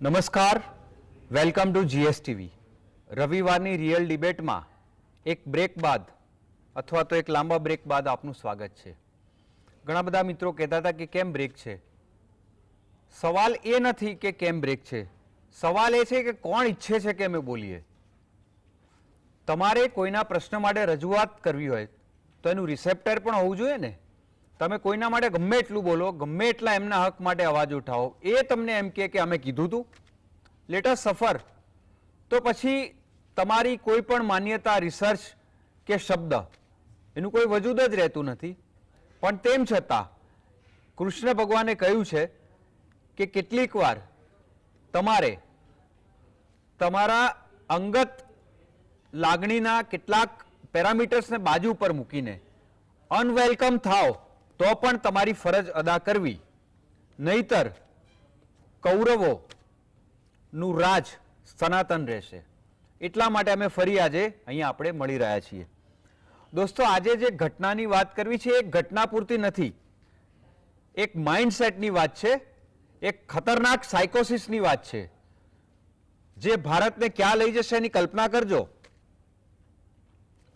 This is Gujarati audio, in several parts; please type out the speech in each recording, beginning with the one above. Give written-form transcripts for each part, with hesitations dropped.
નમસ્કાર, વેલકમ ટુ જીએસટીવી. રવિવારની રિયલ ડિબેટમાં એક બ્રેક બાદ અથવા તો એક લાંબા બ્રેક બાદ આપનું સ્વાગત છે. ઘણા બધા મિત્રો કહેતા હતા કે કેમ બ્રેક છે. સવાલ એ નથી કે કેમ બ્રેક છે, સવાલ એ છે કે કોણ ઈચ્છે છે કે અમે બોલીએ. તમારે કોઈના પ્રશ્ન માટે રજૂઆત કરવી હોય તો એનું રિસેપ્ટર પણ હોવું જોઈએ ને. તમે કોઈના માટે ગમે એટલું બોલો, ગમે એટલા એમના હક માટે અવાજ ઉઠાવો, એ તમને એમ કે અમે કીધું હતું, લેટ અસ સફર, તો પછી તમારી કોઈ પણ માન્યતા, રિસર્ચ કે શબ્દ એનું કોઈ વજૂદ જ રહેતું નથી. પણ તેમ છતાં કૃષ્ણ ભગવાને કહ્યું છે કે કેટલીક વાર તમારે તમારા અંગત લાગણીના કેટલાક પેરામીટર્સને બાજુ પર મૂકીને અનવેલકમ થાવ તો પણ તમારી ફરજ અદા કરવી, નહીતર કૌરવોનું રાજ સનાતન રહેશે. એટલા માટે અમે ફરી આજે અહીંયા આપણે મળી રહ્યા છીએ. દોસ્તો, આજે જે ઘટનાની વાત કરવી છે એ ઘટના પૂરતી નથી, એક માઇન્ડસેટની વાત છે, એક ખતરનાક સાયકોસિસની વાત છે જે ભારતને ક્યાં લઈ જશે એની કલ્પના કરજો.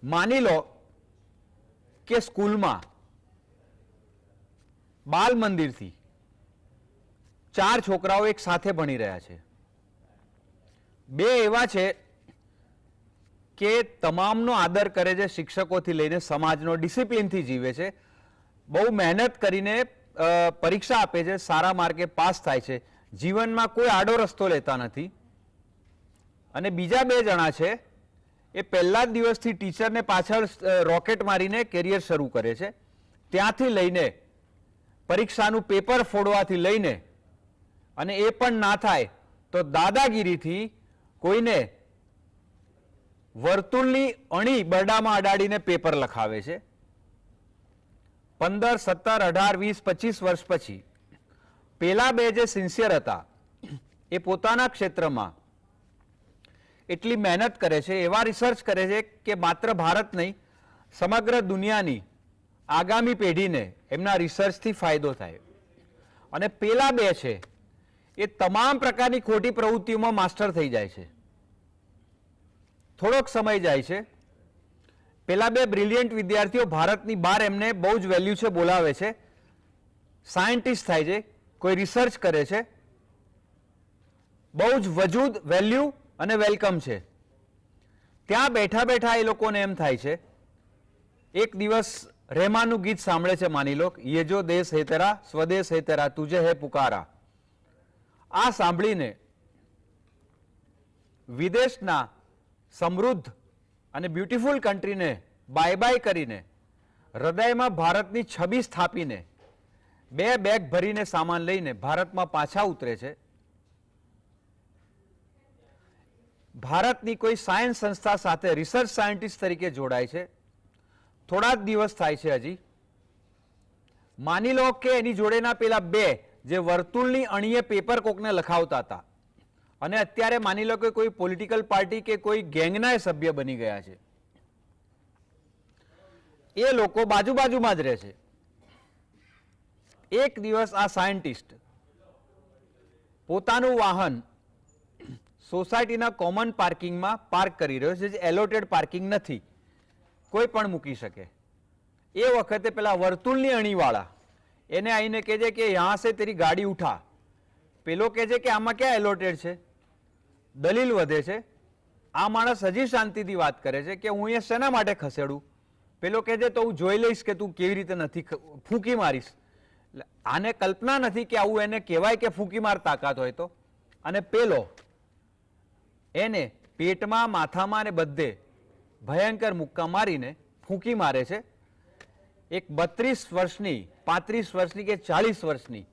માની લો કે સ્કૂલમાં બાલ મંદિરથી 4 છોકરાઓ એક સાથે ભણી રહ્યા છે. 2 એવા છે કે તમામનો આદર કરે છે, શિક્ષકોથી લઈને સમાજનો, ડિસિપ્લિનથી જીવે છે, બહુ મહેનત કરીને પરીક્ષા આપે છે, સારા માર્કે પાસ થાય છે, જીવનમાં કોઈ આડો રસ્તો લેતા નથી. અને બીજા 2 જણા છે એ પહેલા જ દિવસથી ટીચરને પાછળ રોકેટ મારીને કેરિયર શરૂ કરે છે. ત્યાંથી લઈને પરીક્ષાનું પેપર ફોડવાથી લઈને, અને એ પણ ના થાય તો દાદાગીરીથી કોઈને વર્તુળની અણી બરડામાં અડાડીને પેપર લખાવે છે. 15, 17, 18, 20, 25 વર્ષ પછી પેલા 2 જે સિન્સિયર હતા એ પોતાના ક્ષેત્રમાં એટલી મહેનત કરે છે, એવા રિસર્ચ કરે છે કે માત્ર ભારત નહીં, સમગ્ર દુનિયાની આગામી પેઢીને એમના રિસર્ચથી ફાયદો થાય. અને પેલા 2 છે એ તમામ પ્રકારની ખોટી પ્રવૃત્તિઓમાં માસ્ટર થઈ જાય છે. થોડોક સમય જાય છે, પેલા 2 બ્રિલિયન્ટ વિદ્યાર્થીઓ ભારતની બહાર એમને બહુ જ વેલ્યુ છે, બોલાવે છે, સાયન્ટિસ્ટ થાય છે, કોઈ રિસર્ચ કરે છે, બહુ જ વજૂદ, વેલ્યુ અને વેલકમ છે. ત્યાં બેઠા બેઠા એ લોકોને એમ થાય છે, એક દિવસ રહેમાનનું ગીત સાંભળે છે, માની લો, યે જો દેશ હે તેરા, સ્વદેશ હે તેરા, તુજે હે પુકારા. આ સાંભળીને વિદેશના સમૃદ્ધ અને બ્યુટીફુલ કન્ટ્રીને બાય બાય કરીને, હૃદયમાં ભારતની છબી સ્થાપીને 2 બેગ ભરીને સામાન લઈને ભારતમાં પાછા ઉતરે છે. ભારતની કોઈ સાયન્સ સંસ્થા સાથે રિસર્ચ સાયન્ટિસ્ટ તરીકે જોડાય છે. થોડા જ દિવસ થાય છે હજી. માની લો કે એની જોડેના પેલા 2 જે વર્તુળની અણીએ પેપર કોકને લખાવતા હતા અને અત્યારે માની લો કે કોઈ પોલિટિકલ પાર્ટી કે કોઈ ગેંગના સભ્ય બની ગયા છે, એ લોકો બાજુમાં જ રહે છે. એક દિવસ આ સાયન્ટિસ્ટ પોતાનું વાહન સોસાયટીના કોમન પાર્કિંગમાં પાર્ક કરી રહ્યો છે, જે એલોટેડ પાર્કિંગ નથી, કોઈ પણ મૂકી શકે. એ વખતે પેલા વર્તુળની અણીવાળા એને આવીને કહે છે કે યહાં સે તેરી ગાડી ઉઠા. પેલો કહે છે કે આમાં ક્યાં એલોટેડ છે. દલીલ વધે છે. આ માણસ હજી શાંતિથી વાત કરે છે કે હું અહીંયા શેના માટે ખસેડું. પેલો કહે છે તો હું જોઈ લઈશ કે તું કેવી રીતે નથી, ફૂંકી મારીશ. આને કલ્પના નથી કે આવું એને કહેવાય કે ફૂંકી માર તાકાત હોય તો. અને પેલો એને પેટમાં, માથામાં અને બધે ભયંકર મુક્કા મારીને ફૂંકી મારે છે. એક 32 વર્ષની, 35 વર્ષની કે 40 વર્ષની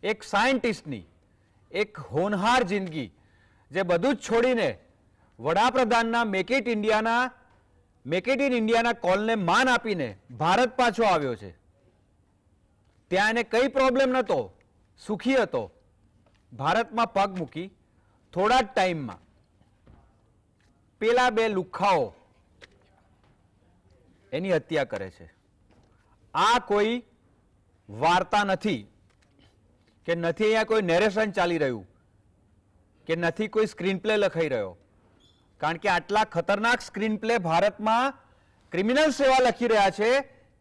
એક સાયન્ટિસ્ટની એક હોનહાર જિંદગી, જે બધું જ છોડીને વડાપ્રધાનના મેક ઇન ઇન્ડિયાના કોલને માન આપીને ભારત પાછો આવ્યો છે. ત્યાં એને કઈ પ્રોબ્લેમ નહોતો, સુખી હતો. ભારતમાં પગ મૂકી થોડા જ ટાઈમમાં પેલા 2 લુખ્ખાઓ એની હત્યા કરે છે. આ કોઈ વાર્તા નથી કે નથી અહીંયા કોઈ નેરેશન ચાલી રહ્યું. કે નથી કોઈ સ્ક્રીન પ્લે લખાઈ રહ્યો, કારણ કે આટલા ખતરનાક સ્ક્રીન પ્લે ભારતમાં ક્રિમિનલ્સ એવા લખી રહ્યા છે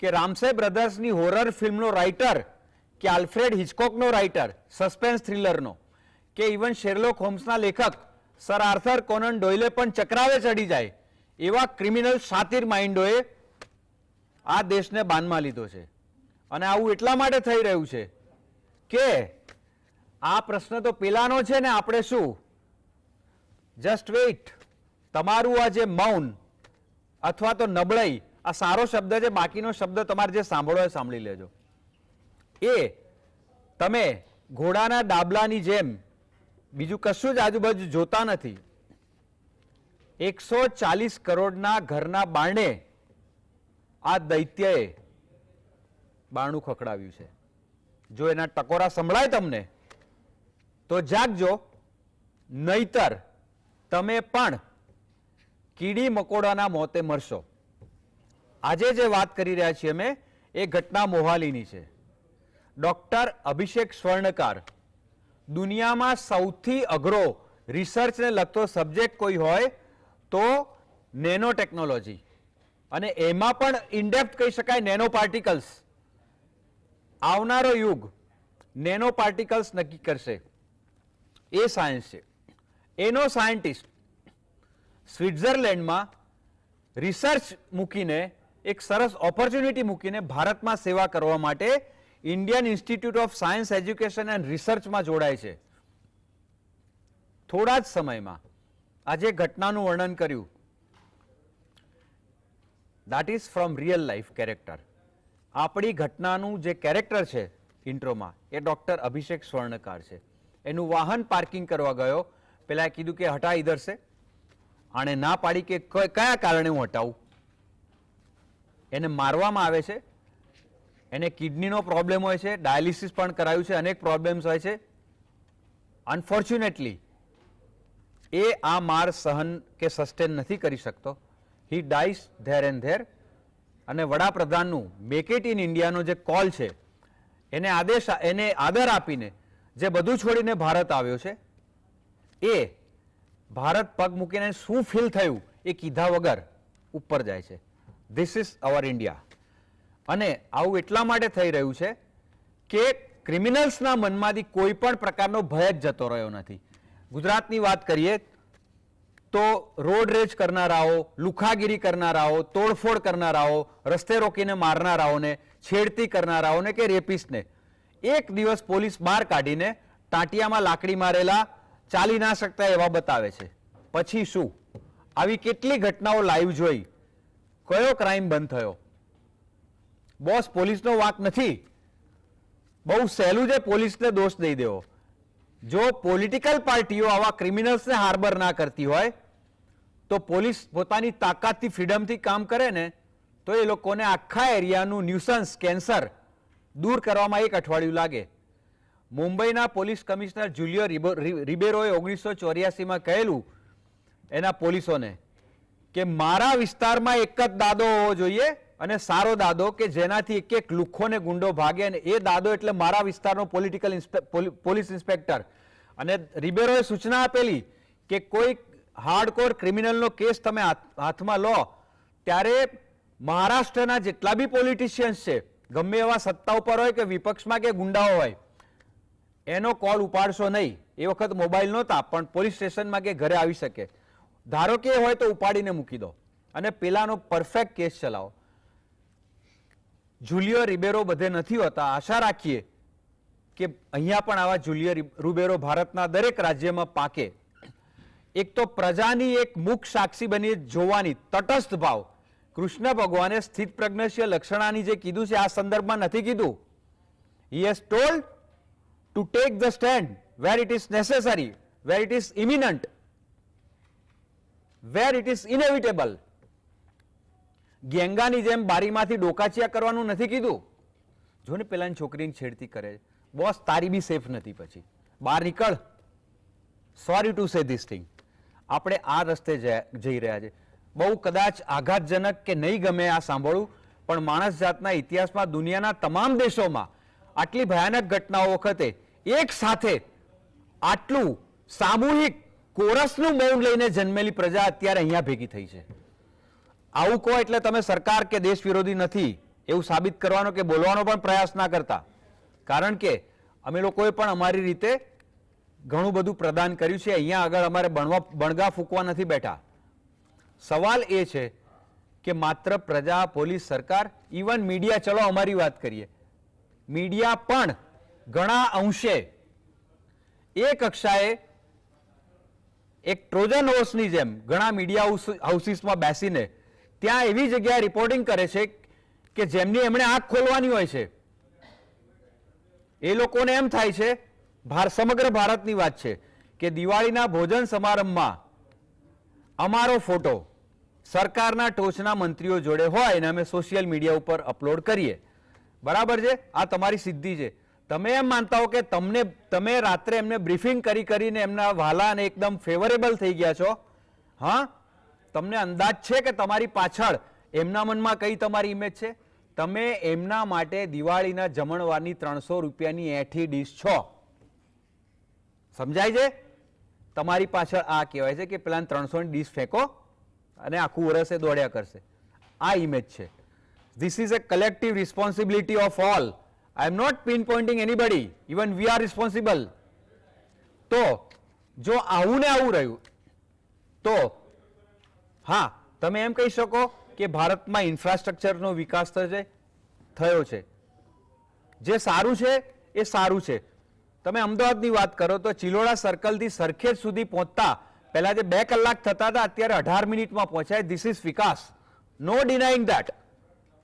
કે રામસે બ્રધર્સની હોરર ફિલ્મનો રાઇટર, કે આલ્ફ્રેડ હિચકોકનો રાઇટર સસ્પેન્સ થ્રિલરનો, કે ઇવન શેરલોક હોમ્સના લેખક સર આર્થર કોનન ડોયલે પણ ચક્રાવે ચડી જાય એવા ક્રિમિનલ શાતિર માઇન્ડોએ આ દેશને બાનમાં લીધો છે. અને આવું એટલા માટે થઈ રહ્યું છે કે આ પ્રશ્ન તો પેલાનો છે ને, આપણે શું, જસ્ટ વેઇટ. તમારું આ જે મૌન અથવા તો નબળાઈ, આ સારો શબ્દ છે, બાકીનો શબ્દ તમારે જે સાંભળો એ સાંભળી લેજો. એ તમે ઘોડાના ડાબલાની જેમ બીજું કશું જ આજુબાજુ જોતા નથી. 140 કરોડના ઘરના બારણે આ દૈત્યએ બારણું ખખડાવ્યું છે. જો એના ટકોરા સંભળાય તમને તો જાગજો, નહીતર તમે પણ કીડી મકોડાના મોતે મરશો. આજે જે વાત કરી રહ્યા છીએ અમે એ ઘટના મોહાલીની છે. ડોક્ટર અભિષેક સ્વર્ણકાર, દુનિયામાં સૌથી અઘરો રિસર્ચને લગતો સબ્જેક્ટ કોઈ હોય તો નેનો ટેકનોલોજી, અને એમાં પણ ઇનડેપ્થ કહી શકાય નેનો પાર્ટિકલ્સ. આવનારો યુગ નેનો પાર્ટિકલ્સ નક્કી કરશે, એ સાયન્સ છે. એનો સાયન્ટિસ્ટ સ્વિટ્ઝરલેન્ડમાં રિસર્ચ મૂકીને, એક સરસ ઓપોર્ચ્યુનિટી મૂકીને ભારતમાં સેવા કરવા માટે Indian Institute of Science Education and રિસર્ચમાં જોડાય છે. થોડા જ સમયમાં આજે ઘટનાનું વર્ણન કર્યું, that is from real life character. આપણી ઘટનાનું જે કેરેક્ટર છે ઇન્ટ્રોમાં એ ડોક્ટર અભિષેક સ્વર્ણકાર છે. એનું વાહન પાર્કિંગ કરવા ગયો, પેલા કીધું કે હટા ઇધર સે. આણે ના પાડી કે કયા કારણે હું હટાવું. એને મારવામાં આવે છે, એને કિડનીનો પ્રોબ્લેમ હોય છે, ડાયાલિસિસ પણ કરાયું છે, અનેક પ્રોબ્લેમ્સ હોય છે. અનફોર્ચ્યુનેટલી એ આ માર સહન કે સસ્ટેન નથી કરી શકતો. હી ડાઈસ ધેર એન્ડ ધેર. અને વડાપ્રધાનનું મેક ઇટ ઇન ઇન્ડિયાનો જે કોલ છે એને આદર આપીને જે બધું છોડીને ભારત આવ્યો છે, એ ભારત પગ મૂકીને શું ફીલ થયું એ કીધા વગર ઉપર જાય છે. This is our India. અને આવું એટલા માટે થઈ રહ્યું છે કે ક્રિમિનલ્સના મનમાંથી કોઈ પણ પ્રકારનો ભય જ જતો રહ્યો નથી. ગુજરાતની વાત કરીએ તો રોડ રેજ કરનારાઓ, લુખાગીરી કરનારાઓ, તોડફોડ કરનારાઓ, રસ્તે રોકીને મારનારાઓને, છેડતી કરનારાઓને કે રેપિસ્ટને એક દિવસ પોલીસ બહાર કાઢીને ટાંટિયામાં લાકડી મારેલા, ચાલી ના શકતા એવા બતાવે છે. પછી શું? આવી કેટલી ઘટનાઓ લાઈવ જોઈ, કયો ક્રાઇમ બંધ થયો? બોસ, પોલીસનો વાંક નથી. બહુ સહેલું છે પોલીસને દોષ દઈ દેવો. જો પોલિટિકલ પાર્ટીઓ આવા ક્રિમિનલ્સને હાર્બર ના કરતી હોય તો પોલીસ પોતાની તાકાતથી, ફ્રીડમથી કામ કરે ને તો એ લોકોને આખા એરિયાનું ન્યુસન્સ, કેન્સર દૂર કરવામાં 1 અઠવાડિયું લાગે. મુંબઈના પોલીસ કમિશનર જુલિયો રિબેરોએ 1984માં કહેલું એના પોલીસોને કે મારા વિસ્તારમાં એક જ દાદો હોવો જોઈએ, અને સારો દાદો કે જેનાથી એક એક લુખ્ખોને ગુંડો ભાગે, અને એ દાદો એટલે મારા વિસ્તારનો પોલીસ ઇન્સ્પેક્ટર. અને રિબેરોએ સૂચના આપેલી કે કોઈ હાર્ડકોર ક્રિમિનલનો કેસ તમે હાથમાં લો ત્યારે મહારાષ્ટ્રના જેટલા બી પોલિટિશિયન્સ છે, ગમે એવા સત્તા ઉપર હોય કે વિપક્ષમાં કે ગુંડાઓ હોય, એનો કોલ ઉપાડશો નહીં. એ વખત મોબાઈલ નહોતા, પણ પોલીસ સ્ટેશનમાં કે ઘરે આવી શકે. ધારો કે હોય તો ઉપાડીને મૂકી દો અને પેલાનો પરફેક્ટ કેસ ચલાવો. જુલિયો રિબેરો બધે નથી હોતા. આશા રાખીએ કે અહીંયા પણ આવા જુલિયો રિબેરો ભારતના દરેક રાજ્યમાં પાકે. એક તો પ્રજાની એક મુખ સાક્ષી બની જોવાની તટસ્થ ભાવ. કૃષ્ણ ભગવાને સ્થિત પ્રજ્ઞસ્ય લક્ષણાની જે કીધું છે આ સંદર્ભમાં નથી કીધું. He has told to take the stand where it is necessary, where it is imminent, where it is inevitable. ગેંગાની જેમ બારીમાંથી ડોકાચિયા કરવાનું નથી કીધું. જો ને પેલાની છોકરીની છેડતી કરે, બોસ તારી બી સેફ નથી, પછી બહાર નીકળ. Sorry to say this thing. આપણે આ રસ્તે જઈ રહ્યા છે. બહુ કદાચ આઘાતજનક કે નહીં ગમે આ સાંભળવું, પણ માણસ જાતના ઇતિહાસમાં દુનિયાના તમામ દેશોમાં આટલી ભયાનક ઘટનાઓ વખતે એક સાથે આટલું સામૂહિક કોરસનું મૌન લઈને જન્મેલી પ્રજા અત્યારે અહીંયા ભેગી થઈ છે. આવું કહો એટલે તમે સરકાર કે દેશ વિરોધી નથી એવું સાબિત કરવાનો કે બોલવાનો પણ પ્રયાસ ના કરતા, કારણ કે અમે લોકોએ પણ અમારી રીતે ઘણું બધું પ્રદાન કર્યું છે. અહીંયા આગળ અમારે બણગા ફૂંકવા નથી બેઠા. સવાલ એ છે કે માત્ર પ્રજા, પોલીસ, સરકાર, ઇવન મીડિયા, ચલો અમારી વાત કરીએ, મીડિયા પણ ઘણા અંશે એ કક્ષાએ એક ટ્રોજન હોર્સની જેમ ઘણા મીડિયા હાઉસીસમાં બેસીને ત્યાં એવી જગ્યાએ રિપોર્ટિંગ કરે છે કે જેમની એમણે આંખ ખોલવાની હોય છે. એ લોકોને એમ થાય છે, સમગ્ર ભારતની વાત છે, કે દિવાળીના ભોજન સમારંભમાં અમારો ફોટો સરકારના ટોચના મંત્રીઓ જોડે હોય અને અમે સોશિયલ મીડિયા ઉપર અપલોડ કરીએ. બરાબર છે, આ તમારી સિદ્ધિ છે. તમે એમ માનતા હો કે તમે રાત્રે એમને બ્રીફિંગ કરીને એમના વાલાને એકદમ ફેવરેબલ થઈ ગયા છો. હા, તમને અંદાજ છે કે તમારી પાછળ એમના મનમાં કઈ તમારી ઇમેજ છે? તમે એમના માટે દિવાળીના જમણવારની 300 રૂપિયાની એઠી ડીશ છો. સમજાય છે? તમારી પાછળ આ કહેવાય છે કે પેલા 300 ની ડીશ ફેંકો અને આખું વર્ષે દોડ્યા કરશે. આ ઇમેજ છે. This is a collective responsibility of all. I am not pinpointing anybody. Even we are responsible. તો જો આવું ને આવું રહ્યું તો હા, તમે એમ કહી શકો કે ભારતમાં ઇન્ફ્રાસ્ટ્રક્ચરનો વિકાસ થયો છે. જે સારું છે એ સારું છે. તમે અમદાવાદની વાત કરો તો ચિલોડા સર્કલથી સરખેજ સુધી પહોંચતા પહેલા જે 2 કલાક થતા હતા અત્યારે 18 મિનિટમાં પહોંચાય. This is vikas, no denying that.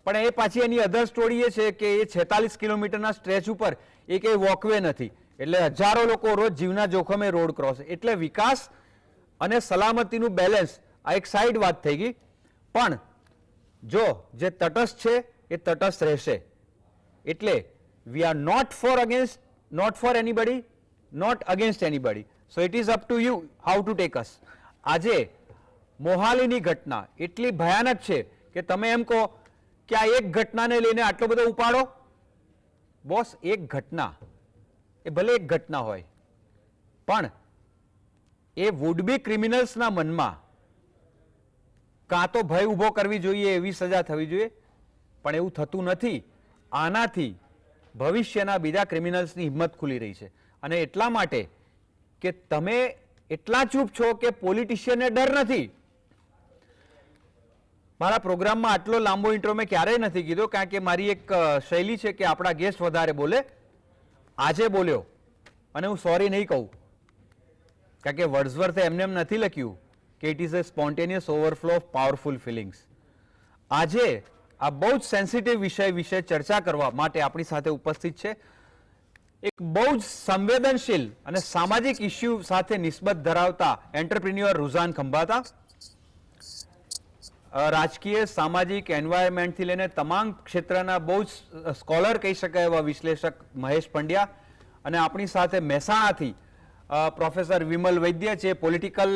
પણ એ પાછી એની અધર સ્ટોરી એ છે કે એ 46 કિલોમીટરના સ્ટ્રેચ ઉપર એ કંઈ વોકવે નથી, એટલે હજારો લોકો રોજ જીવના જોખમે રોડ ક્રોસ. એટલે વિકાસ અને સલામતીનું બેલેન્સ આ એક સાઈડ વાત થઈ ગઈ. પણ જો જે તટસ્થ છે એ તટસ્થ રહેશે. એટલે we are not for anybody, not against anybody. So it is up to you how to take us. આજે મોહાલીની ઘટના એટલી ભયાનક છે કે તમે એમ કહો કે આ એક ઘટનાને લઈને આટલો બધો ઉપાડો. બોસ, એક ઘટના એ ભલે એક ઘટના હોય પણ એ વુડ બી ક્રિમિનલ્સના મનમાં કાં તો ભય ઊભો કરવી જોઈએ, એવી સજા થવી જોઈએ, પણ એવું થતું નથી. આનાથી ભવિષ્યના બીજા ક્રિમિનલ્સની હિંમત ખુલી રહી છે. અને એટલા માટે કે તમે એટલા ચૂપ છો કે પોલિટિશિયનને ડર નથી. મારા પ્રોગ્રામમાં આટલો લાંબો ઇન્ટ્રો મેં ક્યારેય નથી કીધો, કારણ કે મારી એક શૈલી છે કે આપણા ગેસ્ટ વધારે બોલે. આજે બોલ્યો અને હું સોરી નહીં કહું, કારણ કે વર્ડસવર્થે એમને એમ નથી લખ્યું કે it is a spontaneous overflow of powerful feelings. આજે આ બહુ જ સેન્સિટિવ વિષય વિશે ચર્ચા કરવા માટે આપણી સાથે ઉપસ્થિત છે એક બહુ જ સંવેદનશીલ અને સામાજિક ઇસ્યુ સાથે નિસ્બત ધરાવતા એન્ટરપ્રિન્યોર રુઝાન ખંભાતા. રાજકીય, સામાજિક, એન્વાયરમેન્ટથી લઈને તમામ ક્ષેત્રના બહુ જ સ્કોલર કહી શકાય એવા વિશ્લેષક મહેશ પંડ્યા. અને આપણી સાથે મહેસાણાથી પ્રોફેસર વિમલ વૈદ્ય છે, પોલિટિકલ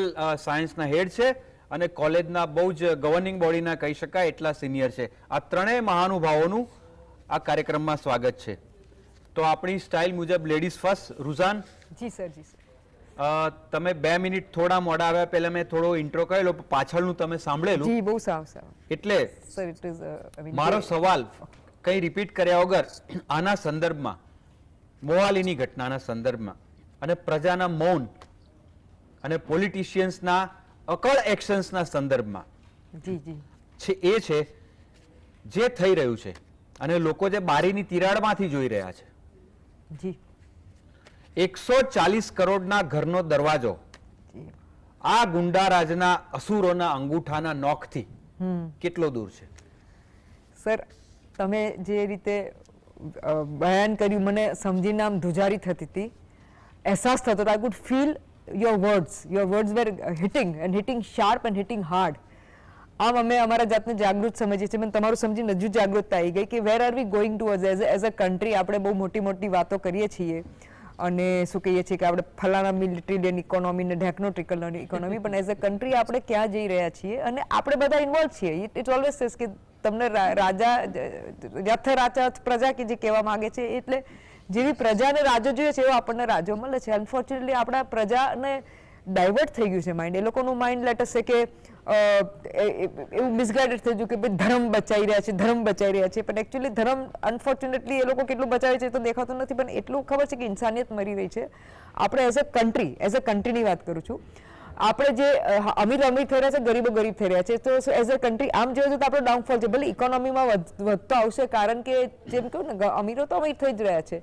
સાયન્સના હેડ છે અને કોલેજના બહુ જ ગવર્નિંગ બોડીના કહી શકાય એટલા સિનિયર છે. આ ત્રણેય મહાનુભાવોનું આ કાર્યક્રમમાં સ્વાગત છે. તો આપણી સ્ટાઇલ મુજબ લેડીઝ ફર્સ્ટ. રુઝાન. જી સર, જી સર. તમે 2 મિનિટ થોડા મોડા આવ્યા, પહેલા મેં થોડો ઇન્ટ્રો કરેલો, પાછળનું તમે સાંભળેલું. જી, બહુ સાવ. એટલે સર, ઇટ ઇઝ મારો સવાલ કંઈ રિપીટ કર્યા વગર આના સંદર્ભમાં, મોહાલીની ઘટનાના સંદર્ભમાં અને પ્રજાના મૌન અને પોલિટિશિયન્સના અકળ એક્શન્સના સંદર્ભમાં જી જી છે એ છે જે થઈ રહ્યું છે અને લોકો જે બારીની તિરાડમાંથી જોઈ રહ્યા છે. જી 140 કરોડના ઘરનો દરવાજો આ ગુંડારાજના અસુરોના અંગૂઠાના નોખથી કેટલો દૂર છે? સર, તમે જે રીતે બયાન કર્યું મને સમજીને આમ ધ્રુજારી થતી હતી, અહેસાસ થતો હતો. I could feel your words were hitting sharp and hitting hard. આમ અમે અમારા જાતને જાગૃત સમજીએ છીએ. મને તમારું સમજીને હજુ જાગૃતતા આવી ગઈ કે where are V going to as a country. આપણે બહુ મોટી મોટી વાતો કરીએ છીએ અને શું કહીએ છીએ કે આપણે ફલાણા મિલિટરી ઇકોનોમી ને ટેકનોટ્રિકલ ઇકોનોમી, પણ એઝ અ કન્ટ્રી આપણે ક્યાં જઈ રહ્યા છીએ અને આપણે બધા ઇન્વોલ્વ છીએ. ઇટ ઓલવેઝ સેઝ કે તમને રાજા યથ રાજા પ્રજા કે જે કહેવા માંગે છે, એટલે જેવી પ્રજાને રાજો જોઈએ છે એવો આપણને રાજો મળે છે. અનફોર્ચ્યુનેટલી આપણા પ્રજાને ડાયવર્ટ થઈ ગયું છે માઇન્ડ. એ લોકોનું માઇન્ડ લેટ અસ છે કે એવું મિસગાઇડેડ થઈ ગયું કે ભાઈ ધર્મ બચાવી રહ્યા છે, ધર્મ બચાવી રહ્યા છે, પણ એકચ્યુઅલી ધર્મ અનફોર્ચ્યુનેટલી એ લોકો કેટલું બચાવે છે તો દેખાતું નથી, પણ એટલું ખબર છે કે ઇન્સાનિયત મરી રહી છે. આપણે એઝ અ કન્ટ્રીની વાત કરું છું, આપણે જે અમીર થઈ રહ્યા છે, ગરીબો ગરીબ થઈ રહ્યા છે, તો એઝ અ કન્ટ્રી આમ જોઈએ તો આપણો ડાઉનફોલ છે. ભલે ઇકોનોમીમાં વધતો આવશે, કારણ કે જેમ કહ્યું ને અમીરો તો અમીર થઈ જ રહ્યા છે.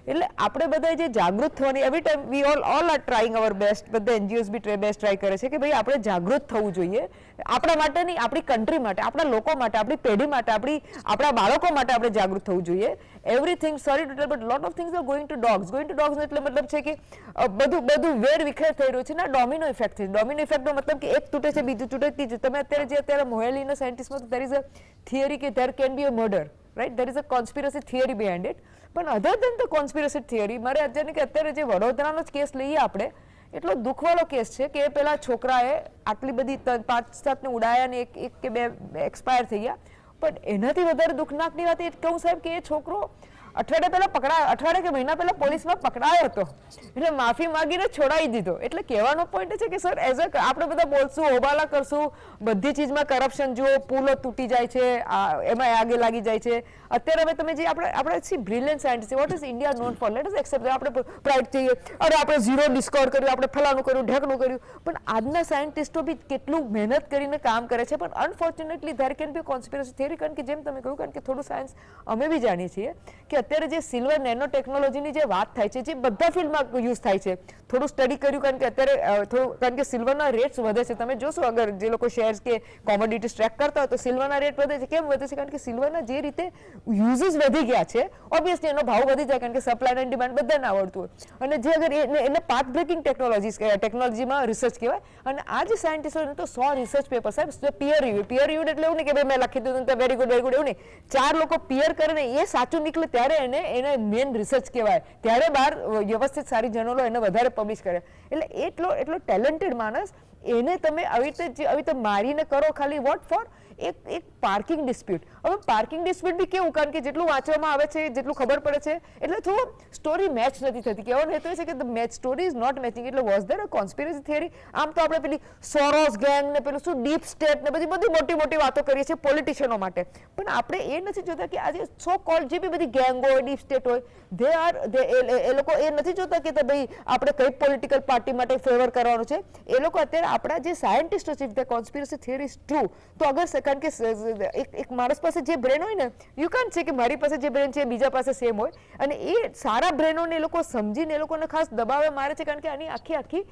એટલે આપણે બધા જે જાગૃત થવાની every time we all are trying our best, બધા એનજીઓઝ બી બેસ્ટ ટ્રાય કરે છે કે ભાઈ આપણે જાગૃત થવું જોઈએ, આપણા માટે નહીં, આપણી કન્ટ્રી માટે, આપણા લોકો માટે, આપણી પેઢી માટે, આપણા બાળકો માટે આપણે જાગૃત થવું જોઈએ. Everything sorry to tell but lot of things are going to dogs. એટલે મતલબ છે કે બધું વેર વિખેર થઈ રહ્યું છે ને, ડોમિનો ઇફેક્ટ છે. ડોમિનો ઇફેક્ટનો મતલબ કે એક તૂટે છે બીજું તૂટે ત્રીજું. તમે અત્યારે મોહેલીના સાયન્ટિસ્ટમાં દેર ઇઝ અ થિયરી કે there can be a murder, right? There is a conspiracy theory behind it. પણ અધર દેન ધ કોન્સ્પિરસી થિયરી, મારે અત્યારે જે વડોદરાનો જ કેસ લઈએ આપણે, એટલો દુઃખવાળો કેસ છે કે પેલા છોકરાએ આટલી બધી 5-7ને ઉડાયા ને એક કે 2 એક્સપાયર થઈ ગયા. પણ એનાથી વધારે દુઃખનાકની વાત એ કહું સાહેબ કે એ છોકરો અઠવાડિયા કે મહિના પહેલા પોલીસમાં પકડાયો હતો, એટલે માફી માંગીને છોડાવી દીધો. એટલે કહેવાનો પોઈન્ટ છે કે સર એઝ અ આપણે બધા બોલશું, હોબાલા કરશું, બધી ચીજમાં કરપ્શન જુઓ, પુલો તૂટી જાય છે, એમાં આગે લાગી જાય છે. અત્યારે હવે તમે જે આપણે C brilliant scientist, what is India known for? Let us accept. આપણે પ્રાઇડ થઈએ, અરે આપણે ઝીરો ડિસ્કવર કર્યું, આપણે ફલાણું કર્યું, ઢેકણું કર્યું, પણ આજના સાયન્ટિસ્ટો બી કેટલું મહેનત કરીને કામ કરે છે. પણ unfortunately there can be conspiracy theory, કારણ કે જેમ તમે કહ્યું, કારણ કે થોડું સાયન્સ અમે બી જાણીએ છીએ કે અત્યારે જે સિલ્વર નેનો ટેકનોલોજીની જે વાત થાય છે, જે બધા ફિલ્ડમાં યુઝ થાય છે. થોડું સ્ટડી કર્યું, કારણ કે અત્યારે કારણ કે સિલ્વરના રેટ્સ વધે છે. તમે જોશો અગર જે લોકો શેર્સ કે કોમોડિટીઝ ટ્રેક કરતા હોય તો સિલ્વરના રેટ વધે છે. કેમ વધે છે? કારણ કે સિલ્વરના જે રીતે યુઝીસ વધી ગયા છે, ઓબ્વિયસલી એનો ભાવ વધી જાય, કારણ કે સપ્લાય એન્ડ ડિમાન્ડ બધાને આવડતું હોય. અને જે અગર એને પાથ બ્રેકિંગ ટેકનોલોજીમાં રિસર્ચ કહેવાય. અને આ જે સાયન્ટિસ્ટો તો 100 રિસર્ચ પેપર સાહેબ પિયર રિવ્યુ એટલે એવું નહીં કે ભાઈ મેં લખી દીધું તો વેરી ગુડ એવું નહીં. 4 લોકો પિયર કરે ને એ સાચું નીકળે ત્યારે એને મેન રિસર્ચ કહેવાય, ત્યારે બહાર વ્યવસ્થિત સારી જર્નલો એને વધારે પબ્લિશ કરે. એટલે એટલો ટેલેન્ટેડ માણસ, એને તમે આવી રીતે મારીને કરો ખાલી વોટ ફોર એક પાર્કિંગ ડિસ્પ્યુટ. હવે પાર્કિંગ ડિસ્પ્યુટ બી કેવું, કારણ કે જેટલું વાંચવામાં આવે છે, જેટલું ખબર પડે છે, એટલે થોડું સ્ટોરી મેચ નથી થતી. કહેવાનો હેતુ એ છે કે the match story is not matching. એટલે was there a conspiracy theory? આમ તો આપણે પેલી સોરોસ ગેંગ ને પેલું શું ડીપ સ્ટેટ ને બધી મોટી વાતો કરીએ છીએ પોલિટિશિયનો માટે, પણ આપણે એ નથી જોતા કે આજે સો કોલ્ડ જે બી બધી ગેંગો હોય, ડીપ સ્ટેટ હોય, એ લોકો એ નથી જોતા કે ભાઈ આપણે કઈ પોલિટિકલ પાર્ટી માટે ફેવર કરવાનું છે. એ લોકો અત્યારે આપણા જે સાયન્ટિસ્ટો છે, the conspiracy theory is true, તો અગર કારણ કે એક માણસ પાસે જે બ્રેન હોય ને, યુ કાન્ટ સે કે મારી પાસે જે બ્રેન છે બીજા પાસે સેમ હોય. અને એ સારા બ્રેનોને એ લોકો સમજીને એ લોકોને ખાસ દબાવે મારે છે, કારણ કે આની આખી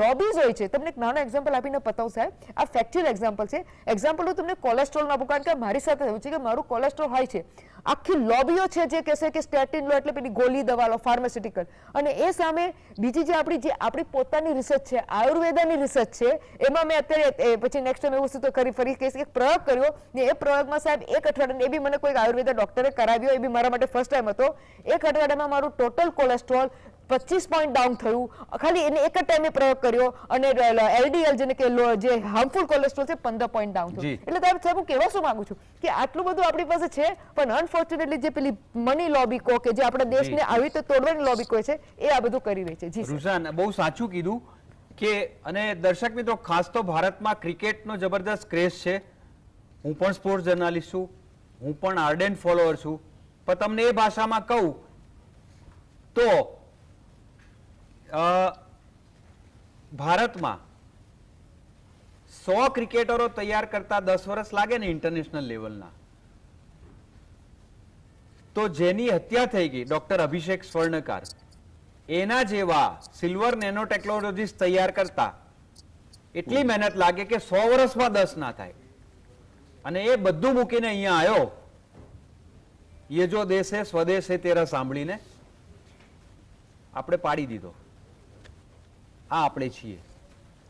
લોબીઝ હોય છે. તમને એક નાનો એક્ઝામ્પલ આપીને પતાવું સાહેબ, આ ફેક્ચ્યુઅલ એક્ઝામ્પલ છે. એક્ઝામ્પલ હું તમને કોલેસ્ટ્રોલ આપું, કારણ કે મારી સાથે એવું છે કે મારું કોલેસ્ટ્રોલ હાઈ છે. આખી લોબીઓ છે જે કહેશે કે સ્ટેટિન લો એટલે પેલી ગોળી દવા લો, ફાર્માસ્યુટિકલ. અને એ સામે બીજી જે આપણી પોતાની રિસર્ચ છે, આયુર્વેદાની રિસર્ચ છે, એમાં મેં અત્યારે પછી નેક્સ્ટ ટાઈમ એવું વસ્તુ તો ફરી કહીશ, એક પ્રયોગ કર્યો ને એ પ્રયોગમાં સાહેબ એક અઠવાડિયા, એ બી મને કોઈ આયુર્વેદા ડોક્ટરે કરાવ્યો, એ બી મારા માટે ફર્સ્ટ ટાઈમ હતો. એક અઠવાડિયામાં મારું ટોટલ કોલેસ્ટ્રોલ 25 પોઈન્ટ ડાઉન થયું. ખાલી એને એક જ ટાઈમે પ્રયોગ કર્યો. અને એલડીએલ જેને કે જે હાર્મફુલ કોલેસ્ટ્રોલ છે 15 પોઈન્ટ ડાઉન થયું. એટલે સાહેબ હું કહેવા શું માંગુ છું કે આટલું બધું આપણી પાસે છે, પણ અનફોર્ચ્યુનેટલી જે પેલી મની લોબી કો કે જે આપણા દેશને આવી રીતે તોડવાની લોબી કો છે, એ આ બધું કરી રહી છે. જી રુઝાન, બહુ સાચું કીધું કે, અને દર્શક મિત્રો ખાસ તો ભારતમાં ક્રિકેટનો જબરદસ્ત ક્રેઝ છે. હું પણ સ્પોર્ટ્સ જર્નાલિસ્ટ છું, હું પણ આર્ડેન્ટ ફોલોઅર છું, પણ તમને એ ભાષામાં કહું તો ભારતમાં 100 ક્રિકેટરો તૈયાર કરતા 10 વર્ષ લાગે ને ઇન્ટરનેશનલ લેવલના, તો જેની હત્યા થઈ ગઈ ડોક્ટર અભિષેક સ્વર્ણકાર, એના જેવા સિલ્વર નેનો ટેકનોલોજીસ તૈયાર કરતા એટલી મહેનત લાગે કે 100 વર્ષમાં 10 ના થાય. અને એ બધું મૂકીને અહીંયા આવ્યો. ये जो देश है स्वदेश है तेरा સાંભળીને આપણે પાડી દીધો. આ આપણે છીએ,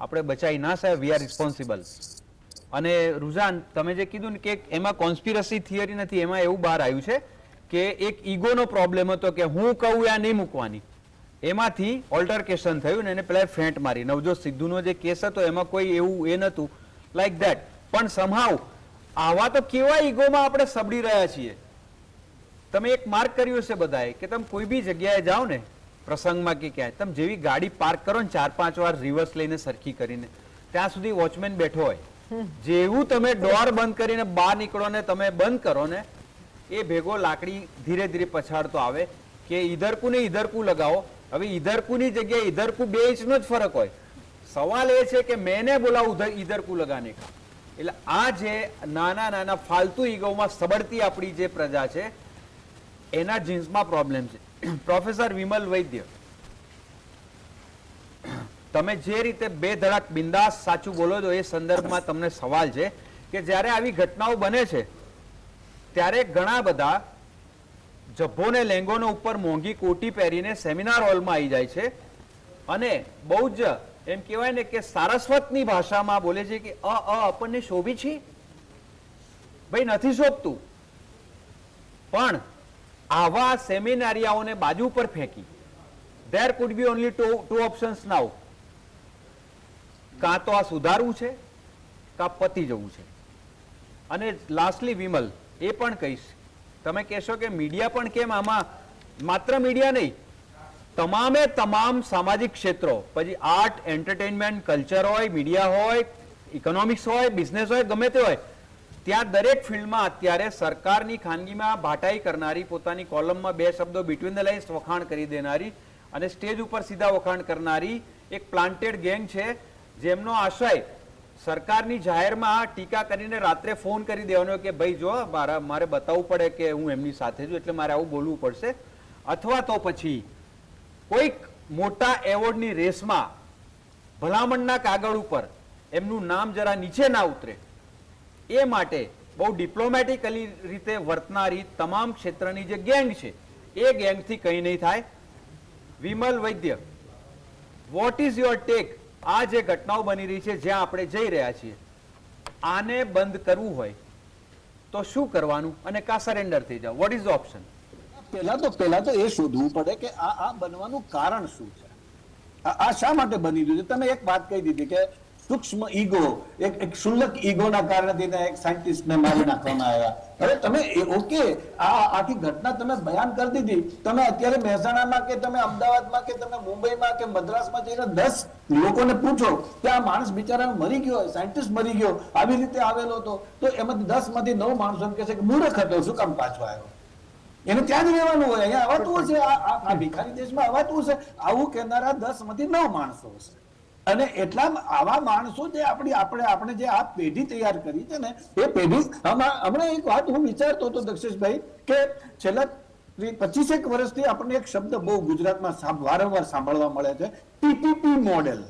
આપણે બચાઈ ના સાહેબ, વી આર રિસ્પોન્સિબલ. અને રુઝાન, તમે જે કીધું ને કે એમાં કોન્સ્પિરસી થિયરી નથી, એમાં એવું બહાર આવ્યું છે કે એક ઈગોનો પ્રોબ્લેમ હતો કે હું કહું આ નહીં મૂકવાની. એમાંથી ઓલ્ટરકેશન થયું ને એને પેલા ફેંટ મારી. નવજોત સિદ્ધુનો જે કેસ હતો એમાં કોઈ એવું એ નહોતું લાઈક ધેટ, પણ સમહાવ આવા તો કેવા ઈગોમાં આપણે સબડી રહ્યા છીએ તમે એક માર્ક કર્યું હશે બધાએ કે તમે કોઈ બી જગ્યાએ જાઓ ને પ્રસંગમાં કે ક્યાંય, તમે જેવી ગાડી પાર્ક કરો ને 4-5 વાર રિવર્સ લઈને સરખી કરીને, ત્યાં સુધી વોચમેન બેઠો હોય. જેવું તમે ડોર બંધ કરીને બહાર નીકળો ને તમે બંધ કરો ને, એ ભેગો લાકડી ધીરે ધીરે પછાડતો આવે કે ઈધરકુ ને ઈધરકુ લગાવો. હવે ઈધરકુની જગ્યાએ ઈધરકુ 2 ઇંચનો જ ફરક હોય. સવાલ એ છે કે મેને બોલા ઉધર ઈધરકુ લગાને કા. એટલે આ જે નાના નાના ફાલતુ ઈગોમાં સબળતી આપણી જે પ્રજા છે એના જીન્સમાં પ્રોબ્લેમ છે. પ્રોફેસર વિમલ વૈદ્ય, તમે જે રીતે બે ધડાક બિંદાસ સાચું બોલો છો એ સંદર્ભમાં તમને સવાલ છે કે જ્યારે આવી ઘટનાઓ બને છે ત્યારે ઘણા બધા જબ્બો ને લેંગોનો ઉપર મોંઘી કોટી પહેરીને સેમિનાર હોલમાં આવી જાય છે અને બહુ જ એમ કહેવાય ને કે સારસ્વતની ભાષામાં બોલે છે કે આપણને શોભી છે. ભાઈ નથી શોભતું, પણ આવા સેમિનારિયાઓને બાજુ પર ફેંકી there could be only two options now. કાં તો આ સુધારવું છે કાં પતી જવું છે. અને લાસ્ટલી વિમલ, એ પણ કહીશ, તમે કહેશો કે મીડિયા પણ કેમ આમાં, માત્ર મીડિયા નહીં, તમામે તમામ સામાજિક ક્ષેત્રો, પછી આર્ટ, એન્ટરટેનમેન્ટ, કલ્ચર હોય, મીડિયા હોય, ઇકોનોમિક્સ હોય, બિઝનેસ હોય, ગમે તે હોય, ત્યાં દરેક ફિલ્ડમાં અત્યારે સરકારની ખાનગીમાં ભાટાઈ કરનારી, પોતાની કોલમમાં 2 શબ્દો બિટવીન ધ લાઇન્સ વખાણ કરી દેનારી અને સ્ટેજ ઉપર સીધા વખાણ કરનારી એક પ્લાન્ટેડ ગેંગ છે, જેમનો આશય સરકારની જાહેરમાં ટીકા કરીને રાત્રે ફોન કરી દેવાનો કે ભાઈ જો મારે બતાવવું પડે કે હું એમની સાથે છું એટલે મારે આવું બોલવું પડશે, અથવા તો પછી કોઈક મોટા એવોર્ડની રેસમાં ભલામણના કાગળ ઉપર એમનું નામ જરા નીચે ના ઉતરે એ માટે બહુ ડિપ્લોમેટિકલી રીતે વર્તનારી તમામ ક્ષેત્રની જે ગેંગ છે એ ગેંગથી કંઈ નહીં થાય. વિમલ વૈદ્ય, વોટ ઇઝ યોર ટેક? આ જે ઘટનાઓ બની રહી છે જ્યાં આપણે જઈ રહ્યા છીએ, આને બંધ કરવું હોય તો શું કરવાનું અને કા સરેન્ડર થઈ જાવ? What is the option? પહેલા તો એ શોધવું પડે કે આ બનવાનું કારણ શું છે, આ શા માટે બની રહ્યું છે. તમે એક વાત કહી દીધી કે સૂક્ષ્મ ઈગો, એક ક્ષુલ્લક ઈગોના કારણે એક સાયન્ટિસ્ટને મારી નાખવામાં આવ્યા. હવે તમે ઓકે, આ આખી ઘટના તમે બયાન કરી દીધી. તમે અત્યારે મહેસાણામાં કે તમે અમદાવાદમાં કે તમે મુંબઈમાં કે મદ્રાસમાં જઈને 10 લોકોને પૂછો કે આ માણસ બિચારા મરી ગયો, સાયન્ટિસ્ટ મરી ગયો, આવી રીતે આવેલો હતો, તો એમાંથી 10 માંથી 9 માણસો એમ કહે છે કે મૂર્ખ હતો, શું કામ પાછો આવ્યો? એને ત્યાં જ રહેવાનું હોય, અહીંયા અવાતું હશે, આ ભિખારી દેશમાં અવાતું હશે. આવું કહેનારા 10 માંથી 9 માણસો હશે. અને એટલા આવા માણસો જે આપણે જે આ પેઢી તૈયાર કરી છે ને, એ પેઢી હમણાં એક વાત હું વિચારતો હતો દક્ષેશભાઈ, કે છેલ્લા 25 વર્ષથી આપણને એક શબ્દ બહુ ગુજરાતમાં વારંવાર સાંભળવા મળે છે, પીપીપી મોડેલ,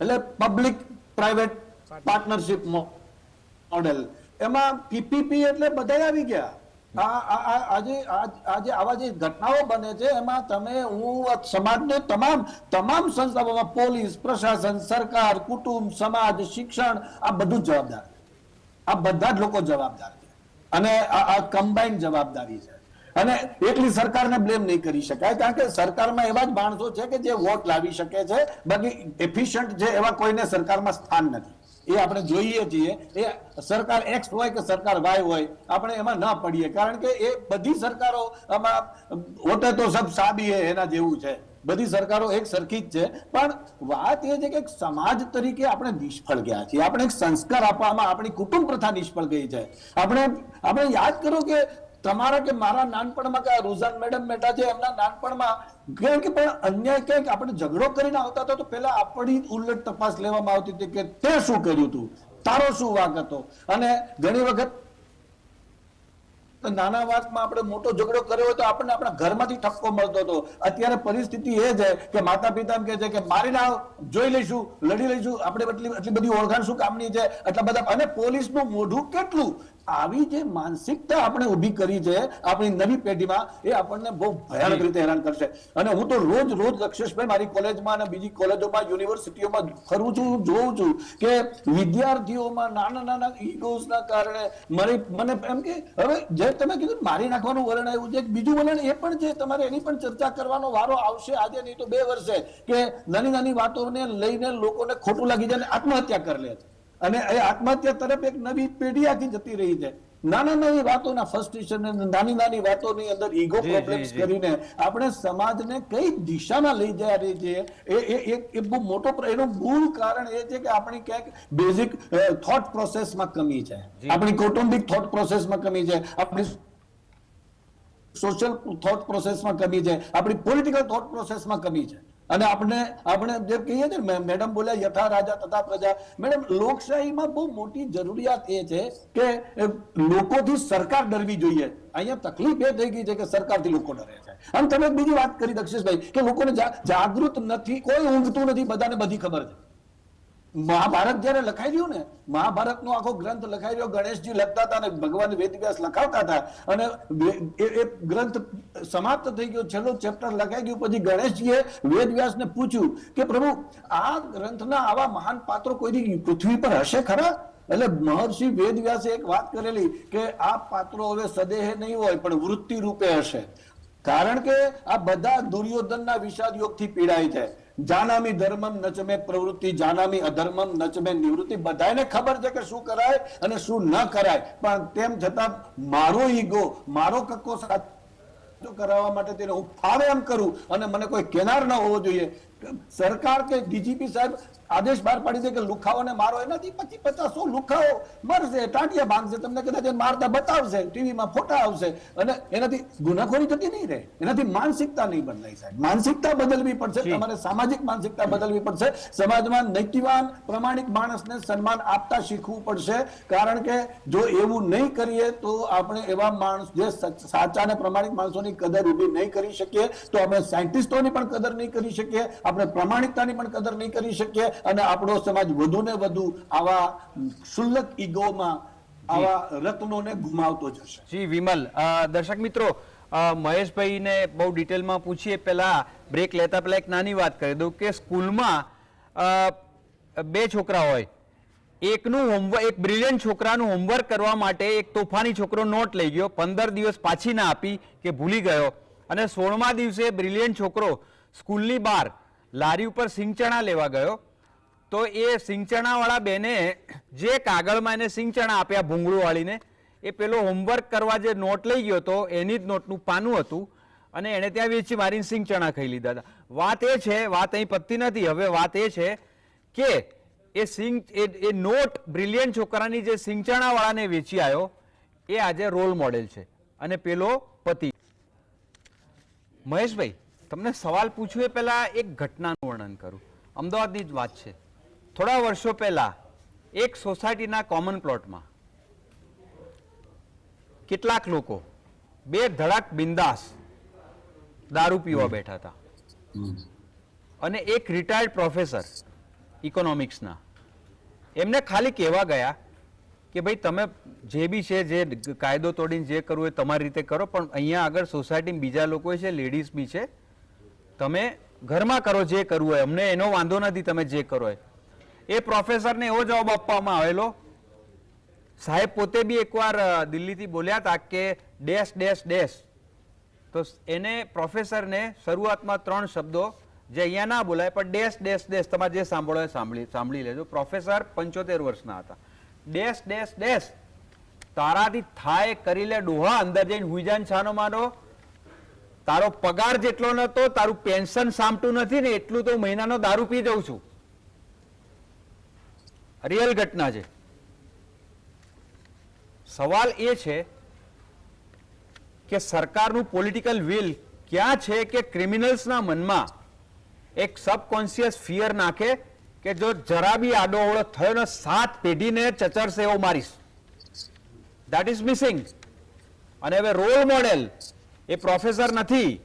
એટલે પબ્લિક પ્રાઇવેટ પાર્ટનરશિપ મોડેલ. એમાં પીપીપી એટલે બધા આવી ગયા. આજે આવા જે ઘટનાઓ બને છે એમાં તમે, હું, સમાજને તમામ સંસ્થાઓમાં, પોલીસ, પ્રશાસન, સરકાર, કુટુંબ, સમાજ, શિક્ષણ, આ બધું જવાબદાર છે. આ બધા જ લોકો જવાબદાર છે અને આ કમ્બાઇન્ડ જવાબદારી છે. અને એકલી સરકારને બ્લેમ નહીં કરી શકાય, કારણ કે સરકારમાં એવા જ માણસો છે કે જે વોટ લાવી શકે છે, બાકી એફિશિયન્ટ છે એવા કોઈને સરકારમાં સ્થાન નથી. એ આપણે જોઈએ છીએ. એ સરકાર એક્સ હોય કે સરકાર વાય હોય, આપણે એમાં ના પડીએ, કારણ કે એ બધી સરકારો આમાં હોતે તો સબ સાબી હે એના જેવું છે. બધી સરકારો એક સરખી જ છે. પણ વાત એ છે કે સમાજ તરીકે આપણે નિષ્ફળ ગયા છીએ. આપણે એક સંસ્કાર આપવામાં આપણી કુટુંબ પ્રથા નિષ્ફળ ગઈ છે. આપણે યાદ કરો કે તમારા કે મારા નાનપણમાં કે રૂઝાન મેડમ બેઠા છે, એમના નાનપણમાં કેમ કે પણ અન્યાય ક્યાંક આપણે ઝઘડો કરીને આવતા હતા તો પેલા આપણી ઉલટ તપાસ લેવામાં આવતી હતી કે તે શું કર્યું હતું, તારો શું વાંક હતો. અને ઘણી વખત નાના વાતમાં આપણે મોટો ઝઘડો કર્યો હોય તો આપણને આપણા ઘરમાંથી ઠપકો મળતો હતો. અત્યારે પરિસ્થિતિ એ છે કે માતા પિતા એમ કહે છે કે મારી ના જોઈ લઈશું, લડી લઈશું, આપણે એટલી બધી ઓળખાણ શું કામની છે, એટલા બધા. અને પોલીસનું મોઢું કેટલું. આવી જે માનસિકતા આપણે ઊભી કરી છે આપણી નવી પેઢીમાં, એ આપણને બહુ ભયાનક રીતે હેરાન કરશે. અને હું તો રોજ લક્ષેશભાઈ મારી કોલેજમાં અને બીજી કોલેજોમાં, યુનિવર્સિટીઓમાં ફરું છું, જોઉં છું કે વિદ્યાર્થીઓમાં નાના ઈગોઝના કારણે મને એમ કે હવે જે તમે કીધું મારી નાખવાનું વલણ આવ્યું છે, બીજું વલણ એ પણ છે, તમારે એની પણ ચર્ચા કરવાનો વારો આવશે, આજે નહીં તો 2 વર્ષે, કે નાની વાતોને લઈને લોકોને ખોટું લાગી જાય, આત્મહત્યા કરી લે છે. અને એ આત્મહત્યા તરફ એક નવી પેઢી આખી જતી રહી છે. નાની નાની વાતોના ફ્રસ્ટ્રેશન, નાની નાની વાતોની અંદર ઈગો જી, પ્રોબ્લેમ્સ જી. કરીને આપણે સમાજને કઈ દિશામાં લઈ જઈ રહી છીએ એ બહુ મોટો એનું મૂળ કારણ એ છે કે આપણી ક્યાંક બેઝિક થોટ પ્રોસેસમાં કમી છે, જી. આપણી કૌટુંબિક થોટ પ્રોસેસમાં કમી છે, આપણી સોશિયલ થોટ પ્રોસેસમાં કમી છે, આપણી પોલિટિકલ થોટ પ્રોસેસમાં કમી છે. અને આપણે જે કહીએ છીએ ને, મેડમ બોલ્યા યથા રાજા તથા પ્રજા. મેડમ, લોકશાહીમાં બહુ મોટી જરૂરિયાત એ છે કે લોકોથી સરકાર ડરવી જોઈએ. અહીંયા તકલીફ એ થઈ ગઈ છે કે સરકારથી લોકો ડરે છે. અને તમે બીજી વાત કરી દક્ષેશભાઈ કે લોકોને જાગૃત નથી, કોઈ ઊંઘતું નથી, બધાને બધી ખબર છે. મહાભારત જયારે લખાઈ રહ્યું ને, મહાભારતનો આખો ગ્રંથ લખાઈ રહ્યો, ગણેશજી લખતા હતા અને ભગવાન વેદવ્યાસ લખાવતા હતા, અને એ ગ્રંથ સમાપ્ત થઈ ગયો, છેલ્લો ચેપ્ટર લખાઈ ગયું, પછી ગણેશજીએ વેદવ્યાસને પૂછ્યું કે પ્રભુ, આ ગ્રંથના આવા મહાન પાત્રો કોઈ પૃથ્વી પર હશે ખરા? એટલે મહર્ષિ વેદવ્યાસે એક વાત કરેલી કે આ પાત્રો હવે સદેહે નહીં હોય પણ વૃત્તિ રૂપે હશે. કારણ કે આ બધા દુર્યોધનના વિષાદ યોગથી પીડાય છે. જાનામી ધર્મમ નચમે પ્રવૃત્તિ, જાનામી અધર્મમ નચમે નિવૃત્તિ. બધાને ખબર છે કે શું કરાય અને શું ન કરાય, પણ તેમ છતાં મારો ઈગો, મારો કક્કો સાચો કરાવવા માટે તેને હું ફાવે એમ કરું અને મને કોઈ કેનાર ન હોવો જોઈએ. સરકાર કે ડીજીપી સાહેબ આદેશ બહાર પાડી દે કે લુખાઓને મારો, એનાથી 50-100 લુખાઓ મરશે, ટાંટિયા ભાંગશે, તમને કદાચ મારતા બતાવશે, ટીવીમાં ફોટા આવશે, અને એનાથી ગુનાખોરી થતી નહીં રહે, એનાથી માનસિકતા નહીં બદલાય સાહેબ. માનસિકતા બદલવી પડશે, તમારે સામાજિક માનસિકતા બદલવી પડશે. સમાજમાં નૈતિવાન પ્રામાણિક માણસને સન્માન આપતા શીખવું પડશે. કારણ કે જો એવું નહીં કરીએ તો આપણે એવા માણસ, જે સાચા અને પ્રામાણિક માણસોની કદર ઊભી નહીં કરી શકીએ, તો આપણે સાયન્ટિસ્ટોની પણ કદર નહીં કરી શકીએ, આપણે પ્રામાણિકતાની પણ કદર નહીં કરી શકીએ, અને આપણો સમાજ વધુ ને વધુ આવા ક્ષુલ્લક ઈગોમાં આવા રત્નોને ગુમાવતો જશે. જી વિમલ, દર્શક મિત્રો, મહેશભાઈને બહુ ડિટેલમાં પૂછીએ, પહેલા બ્રેક લેતા પહેલા એક નાની વાત કરી દઉં કે સ્કૂલમાં બે છોકરા હોય, એકનું હોમવર્ક, એક બ્રિલિયન્ટ છોકરાનું હોમવર્ક કરવા માટે એક તોફાની છોકરો નોટ લઈ ગયો, 15 દિવસ પાછી ના આપી કે ભૂલી ગયો, અને 16મા દિવસે બ્રિલિયન્ટ છોકરો સ્કૂલની બહાર લારી ઉપર સિંગચણા લેવા ગયો, તો એ સિંગચણા વાળા બેને જે કાગળમાં એને સિંગચણા આપ્યા ભૂંગળું વાળીને, એ પેલો હોમવર્ક કરવા જે નોટ લઈ ગયો તો એની જ નોટનું પાનું હતું, અને એને ત્યાં વેચી મારીને સિંગચણા ખાઈ લીધા હતા. વાત એ છે, વાત અહીં પતતી નથી, હવે વાત એ છે કે એ નોટ બ્રિલિયન્ટ છોકરાની જે સિંગચણા વાળાને વેચી આવ્યો, એ આજે રોલ મોડેલ છે, અને પેલો પતિ. મહેશભાઈ, તમને સવાલ પૂછ્યું એ પહેલા એક ઘટનાનું વર્ણન કરું. અમદાવાદની જ વાત છે. થોડા વર્ષો પહેલા એક સોસાયટીના કોમન પ્લોટમાં કેટલાક લોકો બે ધડાક બિંદાસ દારૂ પીવા બેઠા હતા, અને એક રિટાયર્ડ પ્રોફેસર ઇકોનોમિક્સના એમને ખાલી કહેવા ગયા કે ભાઈ તમે જે બી છે, જે કાયદો તોડીને જે કરવું એ તમારી રીતે કરો, પણ અહીંયા આગળ સોસાયટીમાં બીજા લોકો છે, લેડીઝ બી છે, તમે ઘરમાં કરો જે કરવું હોય, અમને એનો વાંધો નથી, તમે જે કરો એ. એ પ્રોફેસરને એવો જવાબ આપવામાં આવેલો, સાહેબ પોતે બી એકવાર દિલ્હીથી બોલ્યા હતા કે ડેશ ડેશ ડેશ, તો એને પ્રોફેસરને શરૂઆતમાં 3 શબ્દો જે અહીંયા ના બોલાય પણ ડેશ ડેશ ડેશ, તમારે જે સાંભળો એ સાંભળી લેજો. પ્રોફેસર 75 વર્ષના હતા. ડેશ ડેશ ડેશ, તારાથી થાય કરી લે ડોહા, અંદર જઈને હુઈ જાન છાનો માનો, તારો પગાર જેટલો નતો, તારું પેન્શન સામટું નથી ને એટલું તો મહિનાનો દારૂ પી જઉં છું. રિયલ ઘટના છે. સવાલ એ છે કે સરકારનું પોલિટિકલ વિલ ક્યાં છે કે ક્રિમિનલ્સના મનમાં એક સબકોન્શિયસ ફિયર નાખે કે જો જરા બી આડો અવળો થયો ને 7 પેઢીને ચચરશે એવો મારીશ. That is missing. અને હવે રોલ મોડેલ એ પ્રોફેસર નથી,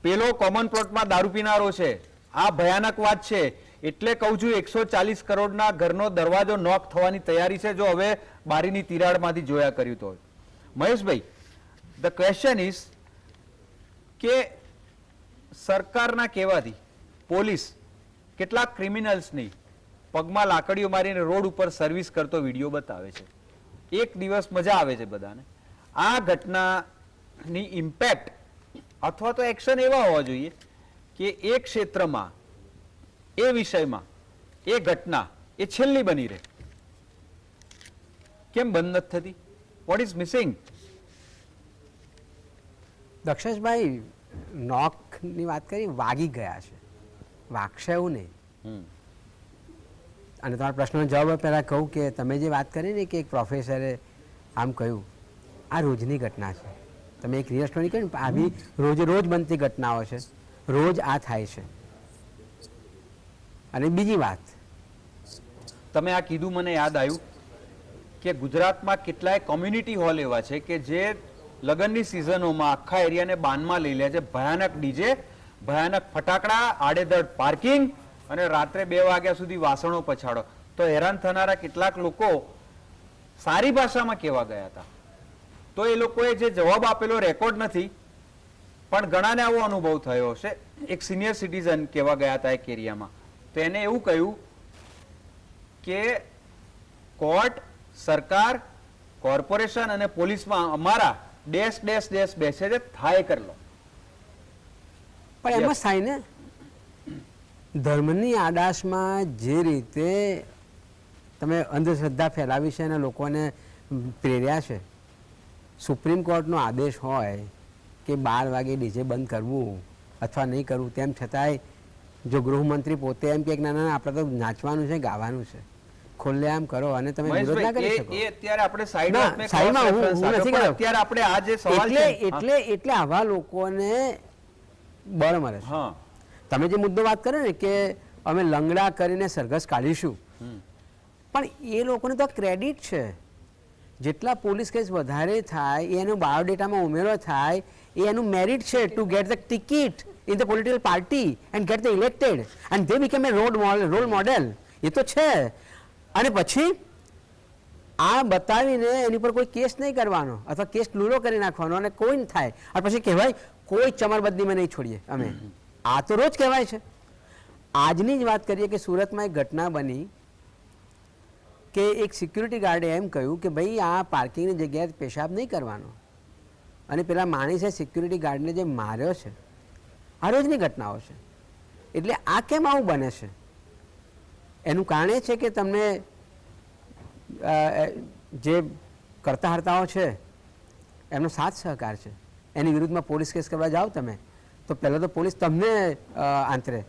પેલો કોમન પ્લોટમાં દારૂ પીનારો છે. આ ભયાનક વાત છે. એટલે કહું છું 140 કરોડના ઘરનો દરવાજો નોક થવાની તૈયારી છે જો હવે બારીની તિરાડમાંથી જોયા કર્યું તો. મહેશભાઈ, ધ ક્વેશ્ચન ઇઝ કે સરકારના કહેવાથી પોલીસ કેટલાક ક્રિમિનલ્સની પગમાં લાકડીઓ મારીને રોડ ઉપર સર્વિસ કરતો વિડીયો બતાવે છે. એક દિવસ મજા આવે છે બધાને. આ ઘટનાની ઇમ્પેક્ટ અથવા તો એક્શન એવા હોવા જોઈએ કે એ ક્ષેત્રમાં, એ વિષયમાં એ ઘટના એ છેલ્લી બની રહે. કેમ બંધ નથી થતી? What is missing? દક્ષેશભાઈ નોકની વાત કરી, વાગી ગયા છે, વાગશે એવું નહીં. અને તમારા પ્રશ્નનો જવાબ પહેલાં કહું કે તમે જે વાત કરી ને કે એક પ્રોફેસરે આમ કહ્યું, આ રોજની ઘટના છે. તમે એક રિયલ સ્ટોરી કહ્યું, આવી રોજ બનતી ઘટનાઓ છે, રોજ આ થાય છે. અને બીજી વાત, તમે આ કીધું મને યાદ આવ્યું કે ગુજરાતમાં કેટલાય કોમ્યુનિટી હોલ એવા છે કે જે લગ્નની સિઝનોમાં આખા એરિયાને બાનમાં લઈ લે છે. ભયાનક ડીજે, ભયાનક ફટાકડા, આડેધડ પાર્કિંગ અને રાત્રે 2 વાગ્યા સુધી વાસણો પછાડો. તો હેરાન થનારા કેટલાક લોકો સારી ભાષામાં કહેવા ગયા હતા, તો એ લોકોએ જે જવાબ આપેલો રેકોર્ડ નથી, પણ ઘણાને આવો અનુભવ થયો હશે. એક સિનિયર સિટીઝન કહેવા ગયા હતા એક એરિયામાં, તો એને એવું કહ્યું કે કોર્ટ, સરકાર, કોર્પોરેશન અને પોલીસમાં અમારા ડેશ ડેશ ડેશ બેસે છે, થાય કરી લો. પણ એમાં થાય ને, ધર્મની આડાશમાં જે રીતે તમે અંધશ્રદ્ધા ફેલાવી છે અને લોકોને પ્રેર્યા છે, સુપ્રીમ કોર્ટનો આદેશ હોય કે 12 વાગે ડીજે બંધ કરવું અથવા નહીં કરવું, તેમ છતાંય જો ગૃહમંત્રી પોતે એમ કે ના ના આપણે તો નાચવાનું છે, ગાવાનું છે, ખુલ્લેઆમ કરો અને તમે વિરોધ ના કરી શકો. એ અત્યારે આપણે સાઈડ ના, માં સાઈડમાં હું નથી કહેતો. અત્યારે આપણે આ જે સવાલ છે એટલે આવા લોકોને બળ મળે છે. હા, તમે જે મુદ્દો વાત કર્યો ને કે અમે લંગડા કરીને સરઘસ કાઢીશું, પણ એ લોકોને તો ક્રેડિટ છે. જેટલા પોલીસ કેસ વધારે થાય એ એનો બાયોડેટામાં ઉમેરો થાય એ એનું મેરિટ છે to get the ticket in the political party and get the elected and they become a role model. એ તો છે. અને પછી આ બતાવીને એની પર કોઈ કેસ નહીં કરવાનો અથવા કેસ લૂલો કરી નાખવાનો અને કોઈ ન થાય, અને પછી કહેવાય કોઈ ચમરબંધીમાં નહીં છોડીએ અમે. આ તો રોજ કહેવાય છે. આજની જ વાત કરીએ કે સુરતમાં એક ઘટના બની કે એક સિક્યુરિટી ગાર્ડે એમ કહ્યું કે ભાઈ આ પાર્કિંગની જગ્યાએ પેશાબ નહીં કરવાનો, અને પેલા માણસે સિક્યુરિટી ગાર્ડને જે માર્યો છે. આ રોજની ઘટનાઓ છે. એટલે આ કેમ આવું બને છે? એનું કારણ એ છે કે તમને જે કરતા હર્તાઓ છે એમનો સાથ સહકાર છે. એની વિરુદ્ધમાં પોલીસ કેસ કરવા જાઓ તમે તો પહેલાં તો પોલીસ તમને આંતરે.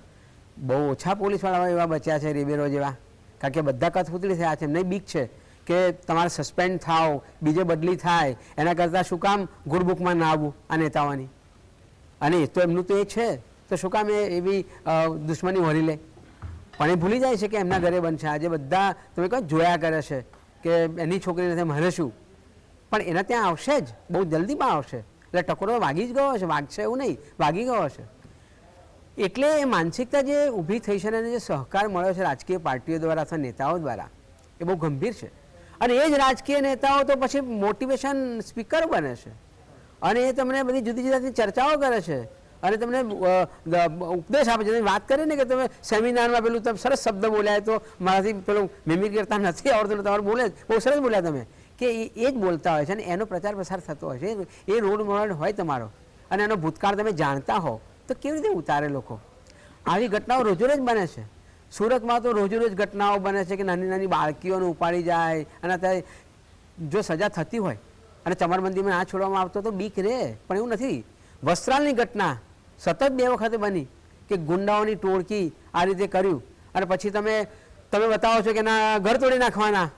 બહુ ઓછા પોલીસવાળાઓ એવા બચ્યા છે રેબેરો જેવા, કારણ કે બધા કથપુતળી થયા છે. એમને બીક છે કે તમારે સસ્પેન્ડ થાવ, બીજે બદલી થાય, એના કરતાં શું કામ ગુડ બુકમાં ના આવવું આ નેતાઓની. અને એ તો એમનું તો એ છે, તો શું કામ એવી દુશ્મની વળી લે? પણ એ ભૂલી જાય છે કે એમના ઘરે બનશે. આજે બધા તમે કહો જોયા કરે છે કે એની છોકરી નથી, મારે શું? પણ એના ત્યાં આવશે જ, બહુ જલ્દીમાં આવશે. એટલે ટકોરો વાગી જ ગયો હશે, વાગશે એવું નહીં, વાગી ગયો હશે. એટલે એ માનસિકતા જે ઊભી થઈ છે અને જે સહકાર મળ્યો છે રાજકીય પાર્ટીઓ દ્વારા અથવા નેતાઓ દ્વારા, એ બહુ ગંભીર છે. અને એ જ રાજકીય નેતાઓ તો પછી મોટિવેશન સ્પીકર બને છે અને એ તમને બધી જુદી જુદી ચર્ચાઓ કરે છે અને તમને ઉપદેશ આપે છે. તમે વાત કરીને કે તમે સેમિનારમાં પેલું તમે સરસ શબ્દ બોલ્યા, તો મારાથી પેલું મિમિક કરતા નથી આવડતું, તમારે બોલે બહુ સરસ બોલ્યા તમે, કે એ જ બોલતા હોય છે અને એનો પ્રચાર પ્રસાર થતો હોય છે. એ રોલ મોડલ હોય તમારો અને એનો ભૂતકાળ તમે જાણતા હો તો કેવી રીતે ઉતારે લોકો? આવી ઘટનાઓ રોજેરોજ બને છે. સુરતમાં તો રોજેરોજ ઘટનાઓ બને છે કે નાની નાની બાળકીઓને ઉપાડી જાય, અને અત્યારે જો સજા થતી હોય અને ચમરબંધીમાં ના છોડવામાં આવતો તો બીક રહે, પણ એવું નથી. વસ્ત્રાલની ઘટના સતત 2 વખતે બની કે ગુંડાઓની ટોળકી આ રીતે કર્યું અને પછી તમે બતાવો છો કે ના ઘર તોડી નાખવાના.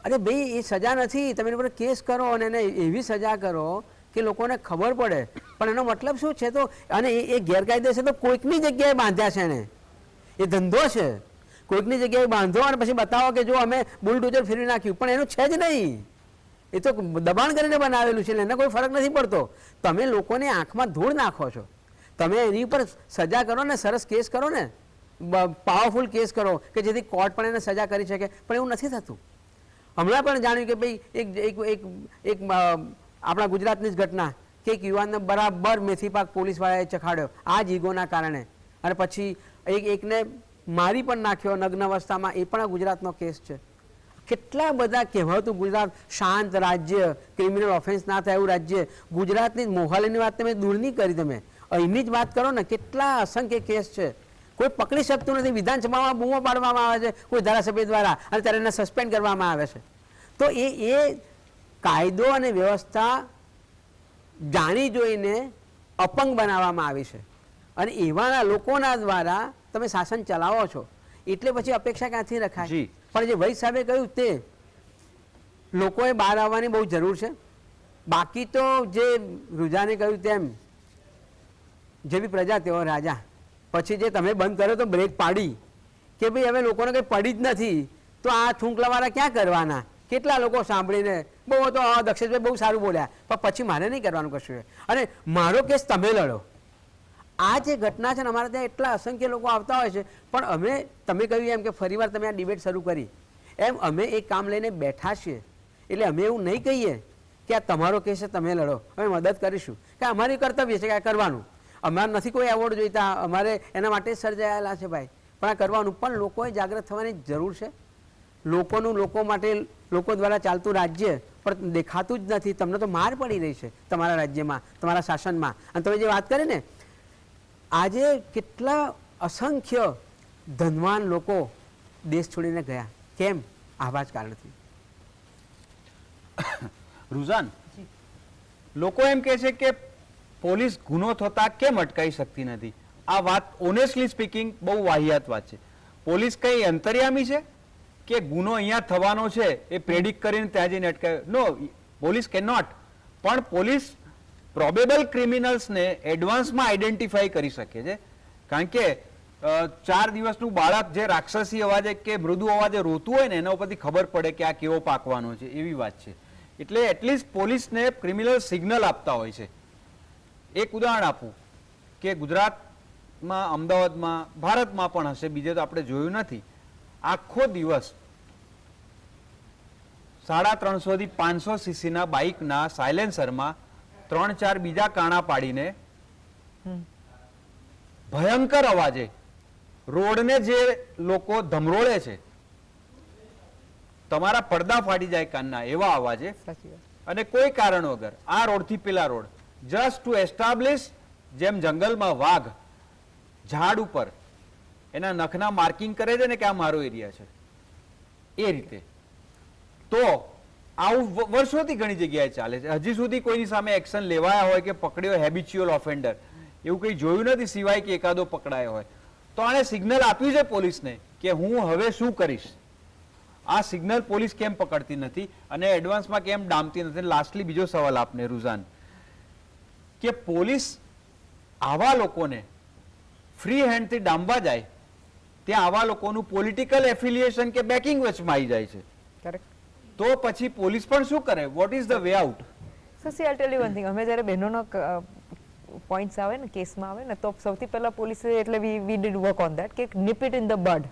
અરે ભાઈ, એ સજા નથી. તમે એની પર કેસ કરો અને એને એવી સજા કરો કે લોકોને ખબર પડે. પણ એનો મતલબ શું છે? તો અને એ ગેરકાયદેસર તો કોઈકની જગ્યાએ બાંધ્યા છે એને, એ ધંધો છે. કોઈકની જગ્યાએ બાંધો અને પછી બતાવો કે જો અમે બુલડોઝર ફેરવી નાખ્યું, પણ એનું છે જ નહીં. એ તો દબાણ કરીને બનાવેલું છે, એને કોઈ ફરક નથી પડતો. તમે લોકોને આંખમાં ધૂળ નાખો છો. તમે એની ઉપર સજા કરો ને, સરસ કેસ કરો ને, પાવરફુલ કેસ કરો કે જેથી કોર્ટ પણ એને સજા કરી શકે, પણ એવું નથી થતું. હમણાં પણ જાણ્યું કે ભાઈ એક આપણા ગુજરાતની જ ઘટના કે એક યુવાનને બરાબર મેથી પાક પોલીસવાળાએ ચખાડ્યો આ જ ઈગોના કારણે, અને પછી એકને મારી પણ નાખ્યો નગ્ન અવસ્થામાં. એ પણ આ ગુજરાતનો કેસ છે. કેટલા બધા કહેવાતું ગુજરાત શાંત રાજ્ય, ક્રિમિનલ ઓફેન્સ ના થાય એવું રાજ્ય. ગુજરાતની મોહાલીની વાત તમે દૂર નહીં કરી, તમે અહીંની જ વાત કરો ને, કેટલા અસંખ્ય કેસ છે. કોઈ પકડી શકતું નથી. વિધાનસભામાં બૂમો પાડવામાં આવે છે કોઈ ધારાસભ્ય દ્વારા અને ત્યારે એને સસ્પેન્ડ કરવામાં આવે છે. તો કાયદો અને વ્યવસ્થા જાણી જોઈને અપંગ બનાવવામાં આવી છે અને એવાના લોકોના દ્વારા તમે શાસન ચલાવો છો એટલે પછી અપેક્ષા ક્યાંથી રખાય? જી. પણ જે વૈદ સાહેબે કહ્યું તે લોકોએ બહાર આવવાની બહુ જરૂર છે. બાકી તો જે રૂજાને કહ્યું તેમ જે બી પ્રજા તેઓ રાજા. પછી જે તમે બંધ કર્યો તો બ્રેક પાડી કે ભાઈ હવે લોકોને કંઈ પડી જ નથી તો આ થૂંકલાવાળા ક્યાં કરવાના? કેટલા લોકો સાંભળીને બહુ તો દક્ષેશભાઈ બહુ સારું બોલ્યા પણ પછી મારે નહીં કરવાનું કશું. અને મારો કેસ તમે લડો. આ જે ઘટના છે ને અમારા ત્યાં એટલા અસંખ્ય લોકો આવતા હોય છે પણ અમે તમે કહ્યું એમ કે ફરીવાર તમે આ ડિબેટ શરૂ કરી એમ અમે એક કામ લઈને બેઠા છીએ. એટલે અમે એવું નહીં કહીએ કે આ તમારો કેસ છે તમે લડો, અમે મદદ કરીશું કે અમારી કર્તવ્ય છે કે આ કરવાનું. અમારે નથી કોઈ એવોર્ડ જોઈતા, અમારે એના માટે જ સર્જાયેલા છે ભાઈ, પણ આ કરવાનું. પણ લોકોએ જાગૃત થવાની જરૂર છે. લોકોનું લોકો માટે લોકો દ્વારા ચાલતું રાજ્ય પણ દેખાતું જ નથી. તમને તો માર પડી રહી છે તમારા રાજ્યમાં, તમારા શાસનમાં. અને તમે જે વાત કરી ને આજે કેટલા અસંખ્ય ધનવાન લોકો દેશ છોડીને ગયા, કેમ? આવા જ કારણથી. રૂઝાન, લોકો એમ કહે છે કે પોલીસ ગુનો થતા કેમ અટકાવી શકતી નથી? આ વાત ઓનેસ્ટલી સ્પીકિંગ બહુ વાહિયાત વાત છે. પોલીસ કઈ અંતર્યામી છે કે ગુનો અહીંયા થવાનો છે એ પ્રેડિક્ટ કરીને ત્યાં જઈને અટકાવે? નો, પોલીસ કેન નોટ. પણ પોલીસ પ્રોબેબલ ક્રિમિનલ્સને એડવાન્સમાં આઈડેન્ટિફાઈ કરી શકે છે. કારણ કે 4 દિવસનું બાળક જે રાક્ષસી અવાજે કે મૃદુ અવાજે રોતું હોય ને એના ઉપરથી ખબર પડે કે આ કેવો પાકવાનો છે, એવી વાત છે. એટલે એટલીસ્ટ પોલીસને ક્રિમિનલ સિગ્નલ આપતા હોય છે. એક ઉદાહરણ આપું કે ગુજરાતમાં, અમદાવાદમાં, ભારતમાં પણ હશે, બીજે તો આપણે જોયું નથી, આખો દિવસ 350 થી 500 સીસીના બાઇકના સાયલેન્સરમાં 3-4 બીજા કાણા પાડીને ભયંકર અવાજે રોડને જે લોકો ધમરોળે છે, તમારા પડદા ફાટી જાય કાનના એવા અવાજે, સાચી વાત. અને કોઈ કારણ વગર આ રોડથી પેલા રોડ જસ્ટ ટુ એસ્ટાબ્લિશ, જેમ જંગલમાં વાઘ ઝાડ ઉપર એના નખના માર્કિંગ કરે છે ને કે આ મારો એરિયા છે, એ રીતે. તો આવું વર્ષોથી ઘણી જગ્યાએ ચાલે છે. હજી સુધી કોઈની સામે એક્શન લેવાયા હોય કે પકડ્યો હેબિચ્યુઅલ ઓફેન્ડર એવું કંઈ જોયું નથી, સિવાય કે એકાદો પકડાયો હોય. તો આને સિગ્નલ આપ્યું છે પોલીસને કે હું હવે શું કરીશ. આ સિગ્નલ પોલીસ કેમ પકડતી નથી અને એડવાન્સમાં કેમ ડામતી નથી? લાસ્ટલી બીજો સવાલ આપને રૂઝાન, કે પોલીસ આવા લોકોને ફ્રી હેન્ડથી ડામવા જાય ત્યાં આવા લોકોનું પોલિટિકલ એફિલિએશન કે બેકિંગ વચમાં આવી જાય છે. કરેક્ટ. તો પછી પોલીસ પણ શું કરે? What is the way out? So C I tell you one thing, અમે જ્યારે બહેનોનો પોઈન્ટ્સ આવે ને, કેસમાં આવે ને, તો સૌથી પહેલા પોલીસે એટલે we did work on that કે નિપ ઇટ ઇન ધ બડ.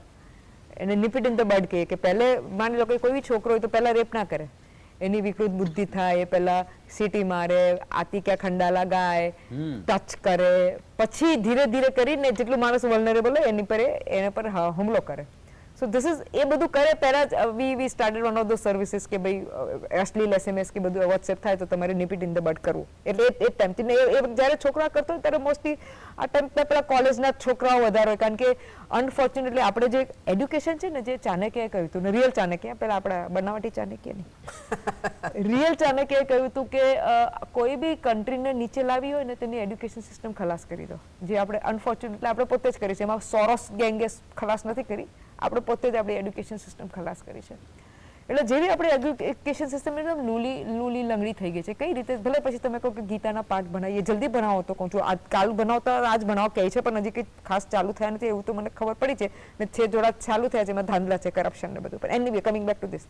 એને નિપ ઇટ ઇન ધ બડ કહે કે પહેલે માની લો કે કોઈ બી છોકરો હોય તો પહેલા રેપ ના કરે, એની વિકૃત બુદ્ધિ થાય, એ પહેલા સીટી મારે, આતી ક્યાં ખંડા લગાય, ટચ કરે, પછી ધીરે ધીરે કરીને જેટલું માણસ વલ્નરેબલ હોય એના પર હુમલો કરે. સો ધીસ ઇઝ એ બધું કરે પહેલા જ we started one of the services કે ભાઈ અશ્લીલ SMS કે બધું વોટ્સએપ થાય તો તમારે નિપ ઇટ ઇન ધ બડ કરવું. એટલે એ ટાઈમથી ને એ જ્યારે છોકરા કરતો હોય ત્યારે મોસ્ટલી આ ટાઈમ પર પેલા કોલેજના છોકરાઓ વધારે હોય, કારણ કે અનફોર્ચ્યુનેટલી આપણે જે એડ્યુકેશન છે ને, જે ચાણક્યએ કહ્યું હતું ને, રિયલ ચાણક્ય, પેલા આપણા બનાવટી ચાણક્ય નહીં, રિયલ ચાણક્યએ કહ્યું હતું કે કોઈ બી કન્ટ્રીને નીચે લાવી હોય ને તેની એડ્યુકેશન સિસ્ટમ ખલાસ કરી દો. જે આપણે અનફોર્ચ્યુનેટલી આપણે પોતે જ કરી છે. એમાં સોરોસ ગેંગે ખલાસ નથી કરી, આપણે પોતે જ આપણી એડ્યુકેશન સિસ્ટમ ખલાસ કરી છે. એટલે જેવી આપણે એજ્યુકેશન સિસ્ટમ એકદમ લૂલી લંગડી થઈ ગઈ છે. કઈ રીતે? ભલે પછી તમે કહો કે ગીતાના પાઠ ભણાવીએ, જલ્દી ભણાવો તો કહું છું, કાલ ભણાવતા આજ ભણાવો કહે છે, પણ હજી કંઈ ખાસ ચાલુ થયા નથી એવું તો મને ખબર પડી છે ને. છે જોડા ચાલુ થયા છે, એમાં ધાંધલા છે, કરપ્શન ને બધું. પણ એની કમિંગ બેક ટુ ધીસ,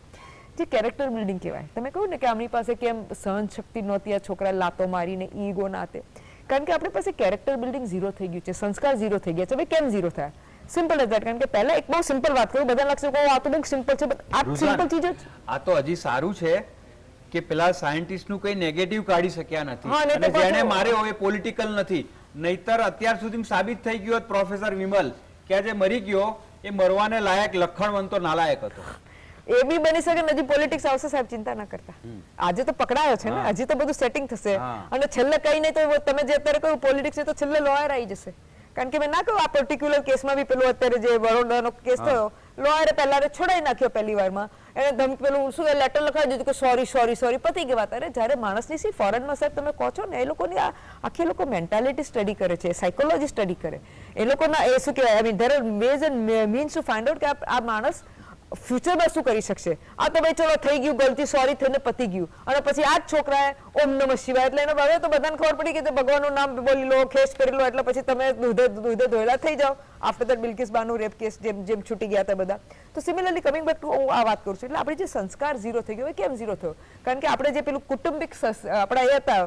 જે કેરેક્ટર બિલ્ડિંગ કહેવાય, તમે કહ્યું ને કે આમની પાસે કેમ સહન શક્તિ નહોતી, આ છોકરા લાતો મારીને ઈગો ના તે, કારણ કે આપણી પાસે કેરેક્ટર બિલ્ડિંગ ઝીરો થઈ ગયું છે, સંસ્કાર ઝીરો થઈ ગયા છે. હવે કેમ ઝીરો થયા? Simple as that. કારણ કે પહેલા એક બહુ સિમ્પલ વાત કરું, બધા લાગશે કે આ તો બહુ સિમ્પલ છે, આ સિમ્પલ ચીજ જ. આ તો હજી સારું છે કે પેલા સાયન્ટિસ્ટ નું કઈ નેગેટિવ કાઢી શક્યા નથી, હા, અને જેને માર્યો એ પોલિટિકલ નથી. નહીતર અત્યાર સુધી સાબિત થઈ ગયું પ્રોફેસર વિમલ કે આજે મરી ગયો એ મરવાને લાયક લખણવંતો નાલાયક હતો. એ બી બની શકે, હજી પોલિટિક્સ આવશે સાહેબ, ચિંતા ના કરતા. આજે તો પકડાયો છે ને, હજી તો બધું સેટિંગ થશે. અને છેલ્લે કઈ નહીં તો તમે જે અત્યારે કહ્યું પોલિટિક્સ છે, તો છેલ્લે લોયર આવી જશે. કારણ કે મેં ના કહ્યું આ પર્ટિક્યુલર કેસમાં બી પેલું અત્યારે જે બરોડાનો કેસ થયો, લોયરે પહેલા છોડાઈ નાખ્યો પહેલી વારમાં, એને ધમકી પેલું શું લેટર લખાવી દીધું કે સોરી સોરી સોરી, પતી ગઈ વાત. અરે જ્યારે માણસની સી ફોરેનમાં સાહેબ તમે કહો છો ને, એ લોકોની આખી લોકો મેન્ટાલિટી સ્ટડી કરે છે, સાયકોલોજી સ્ટડી કરે, એ લોકોના એ શું કહેવાય, I mean there are ways and means to find out કે આ માણસ ફ્યુચરમાં શું કરી શકશે. આ તો ભાઈ ચલો થઈ ગયું ગલતી, સોરી થઈને પતી ગયું, અને પછી આ જ છોકરાએ ઓમ નમઃ શિવાય એટલે એને હવે તો બધાને ખબર પડી કે ભગવાનનું નામ બોલી લો, ખેસ કરી લો, એટલે પછી તમે દૂધે ધોયેલા થઈ જાઓ. After that Bilkis Bano rape case જેમ છૂટી ગયા હતા બધા. તો સિમિલરલી કમિંગ બેક ટુ હું આ વાત કરું છું, એટલે આપણે જે સંસ્કાર ઝીરો થઈ ગયો, કેમ ઝીરો થયો? કારણ કે આપણે જે પેલું કુટુંબિક આપણા એ હતા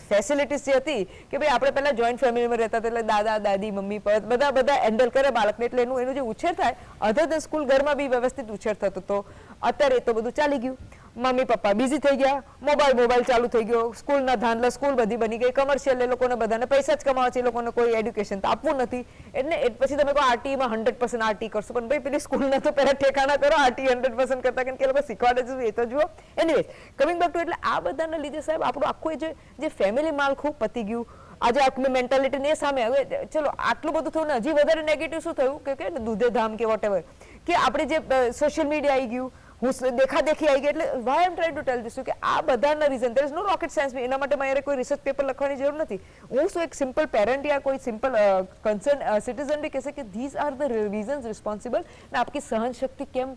ફેસિલિટીઝ જે હતી કે ભાઈ આપણે પહેલા જોઈન્ટ ફેમિલીમાં રહેતા હતા, એટલે દાદા દાદી મમ્મી બધા હેન્ડલ કરે બાળકને, એટલે એનું જે ઉછેર થાય અધર દેન સ્કૂલ, ઘરમાં બી વ્યવસ્થિત ઉછેર થતો હતો. અત્યારે તો બધું ચાલી ગયું, મમ્મી પપ્પા બિઝી થઈ ગયા, મોબાઈલ ચાલુ થઈ ગયો, સ્કૂલના ધાંધલા, સ્કૂલ બધી બની ગઈ કમર્શિયલ, એ લોકોને બધાને પૈસા જ કમાવા છે, એ લોકોને કોઈ એડ્યુકેશન તો આપવું નથી. એટલે પછી તમે કહો આરટીમાં 100% આરટી કરશો, પણ ભાઈ પેલી સ્કૂલના તો પહેલા ઠેકાણા કરો, આરટી 100% કરતા, કારણ કે એ લોકો શીખવાડે છે એ તો જુઓ. એનીવેઝ કમિંગ બેક ટુ, એટલે આ બધાના લીધે સાહેબ આપણું આખું જે ફેમિલી માળખું પતી ગયું. આજે આખી મેન્ટાલિટી એ સામે હવે ચલો આટલું બધું થયું ને, હજી વધારે નેગેટિવ શું થયું કે દૂધે ધામ કે વોટેવર, કે આપણે જે સોશિયલ મીડિયા આવી ગયું, હું દેખાદેખી આવી ગઈ. એટલે why I am trying to tell this કે આ બધાના reason, there is no rocket science, એના માટે મારે કોઈ રિસર્ચ પેપર લખવાની જરૂર નથી. હું શું એક સિમ્પલ પેરેન્ટ યા કોઈ સિમ્પલ કન્સર્ન સિટીઝન બી કહેશે કે this are the reasons responsible, ને આપકી સહન શક્તિ કેમ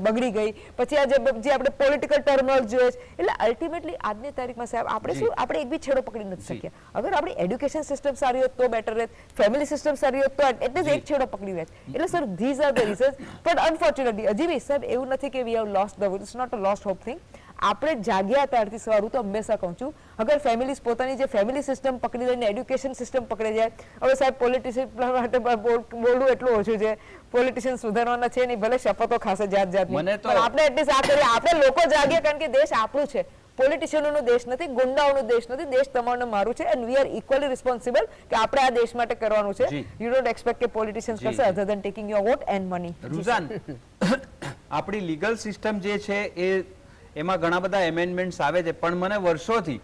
બગડી ગઈ. પછી આ જે આપણે પોલિટિકલ ટર્મોઇલ જોઈએ છે, એટલે અલ્ટિમેટલી આજની તારીખમાં સાહેબ આપણે શું આપણે એક બી છેડો પકડી નથી શક્યા. અગર આપણી એડ્યુકેશન સિસ્ટમ સારી હોત તો બેટર રહેત, ફેમિલી સિસ્ટમ સારી હોત તો એટલીસ્ટ એક છેડો પકડી રહેત. એટલે sir these are the reasons, but unfortunately હજી બી સાહેબ એવું નથી કે we have lost the it's not a lost hope thing. આપણે જાગ્યા ત્યારથી સવાર, હું તો હંમેશા કહું છું, અગર ફેમિલી પોતાની જે ફેમિલી સિસ્ટમ પકડી લઈને એડ્યુકેશન સિસ્ટમ પકડી જાય. હવે સાહેબ પોલિટિશિયન માટે બોલવું એટલું ઓછું છે, પોલિટિશિયન સુધારવાના છે નહીં, ભલે શપથો ખાસે જાત જાતની, પણ આપણે એટલીસ્ટ આ કરીએ, આપણે લોકો જાગીએ, કારણ કે દેશ આપણું છે, પોલિટિશિયનોનો દેશ નથી, ગુંડાઓનો દેશ નથી, દેશ તમારું મારું છે, and we are equally responsible કે આપણે આ દેશ માટે કરવાનું છે. યુ ડોન્ટ એક્સપેક્ટ કે પોલિટિશિયન્સ કરશે other than taking your vote and money. રૂઝાન, આપણી લીગલ સિસ્ટમ જે છે એમાં ઘણા બધા એમેન્ડમેન્ટ્સ આવે છે, પણ મને વર્ષોથી,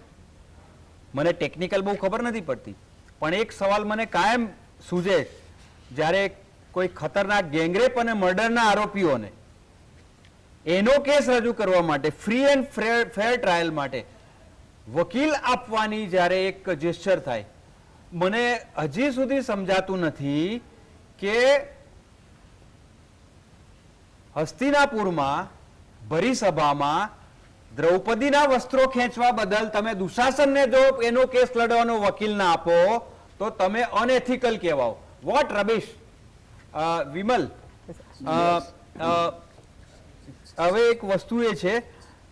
મને ટેકનિકલ બહુ ખબર નથી પડતી, પણ એક સવાલ મને કાયમ સૂઝે, જ્યારે કોઈ ખતરનાક ગેંગરેપ અને મર્ડરના આરોપીઓને એનો કેસ રજૂ કરવા માટે ફ્રી એન્ડ ફેર ટ્રાયલ માટે વકીલ આપવાની જ્યારે એક જેસ્ચર થાય, મને હજી સુધી સમજાતું નથી કે હસ્તિનાપુરમાં ભરી સભામાં દ્રૌપદીના વસ્ત્રો ખેંચવા બદલ તમે દુશાસનને જો એનો કેસ લડવાનો વકીલ ના આપો તો તમે અનએથિકલ કહેવાઓ. What rubbish. વિમલ, હવે એક વસ્તુ એ છે,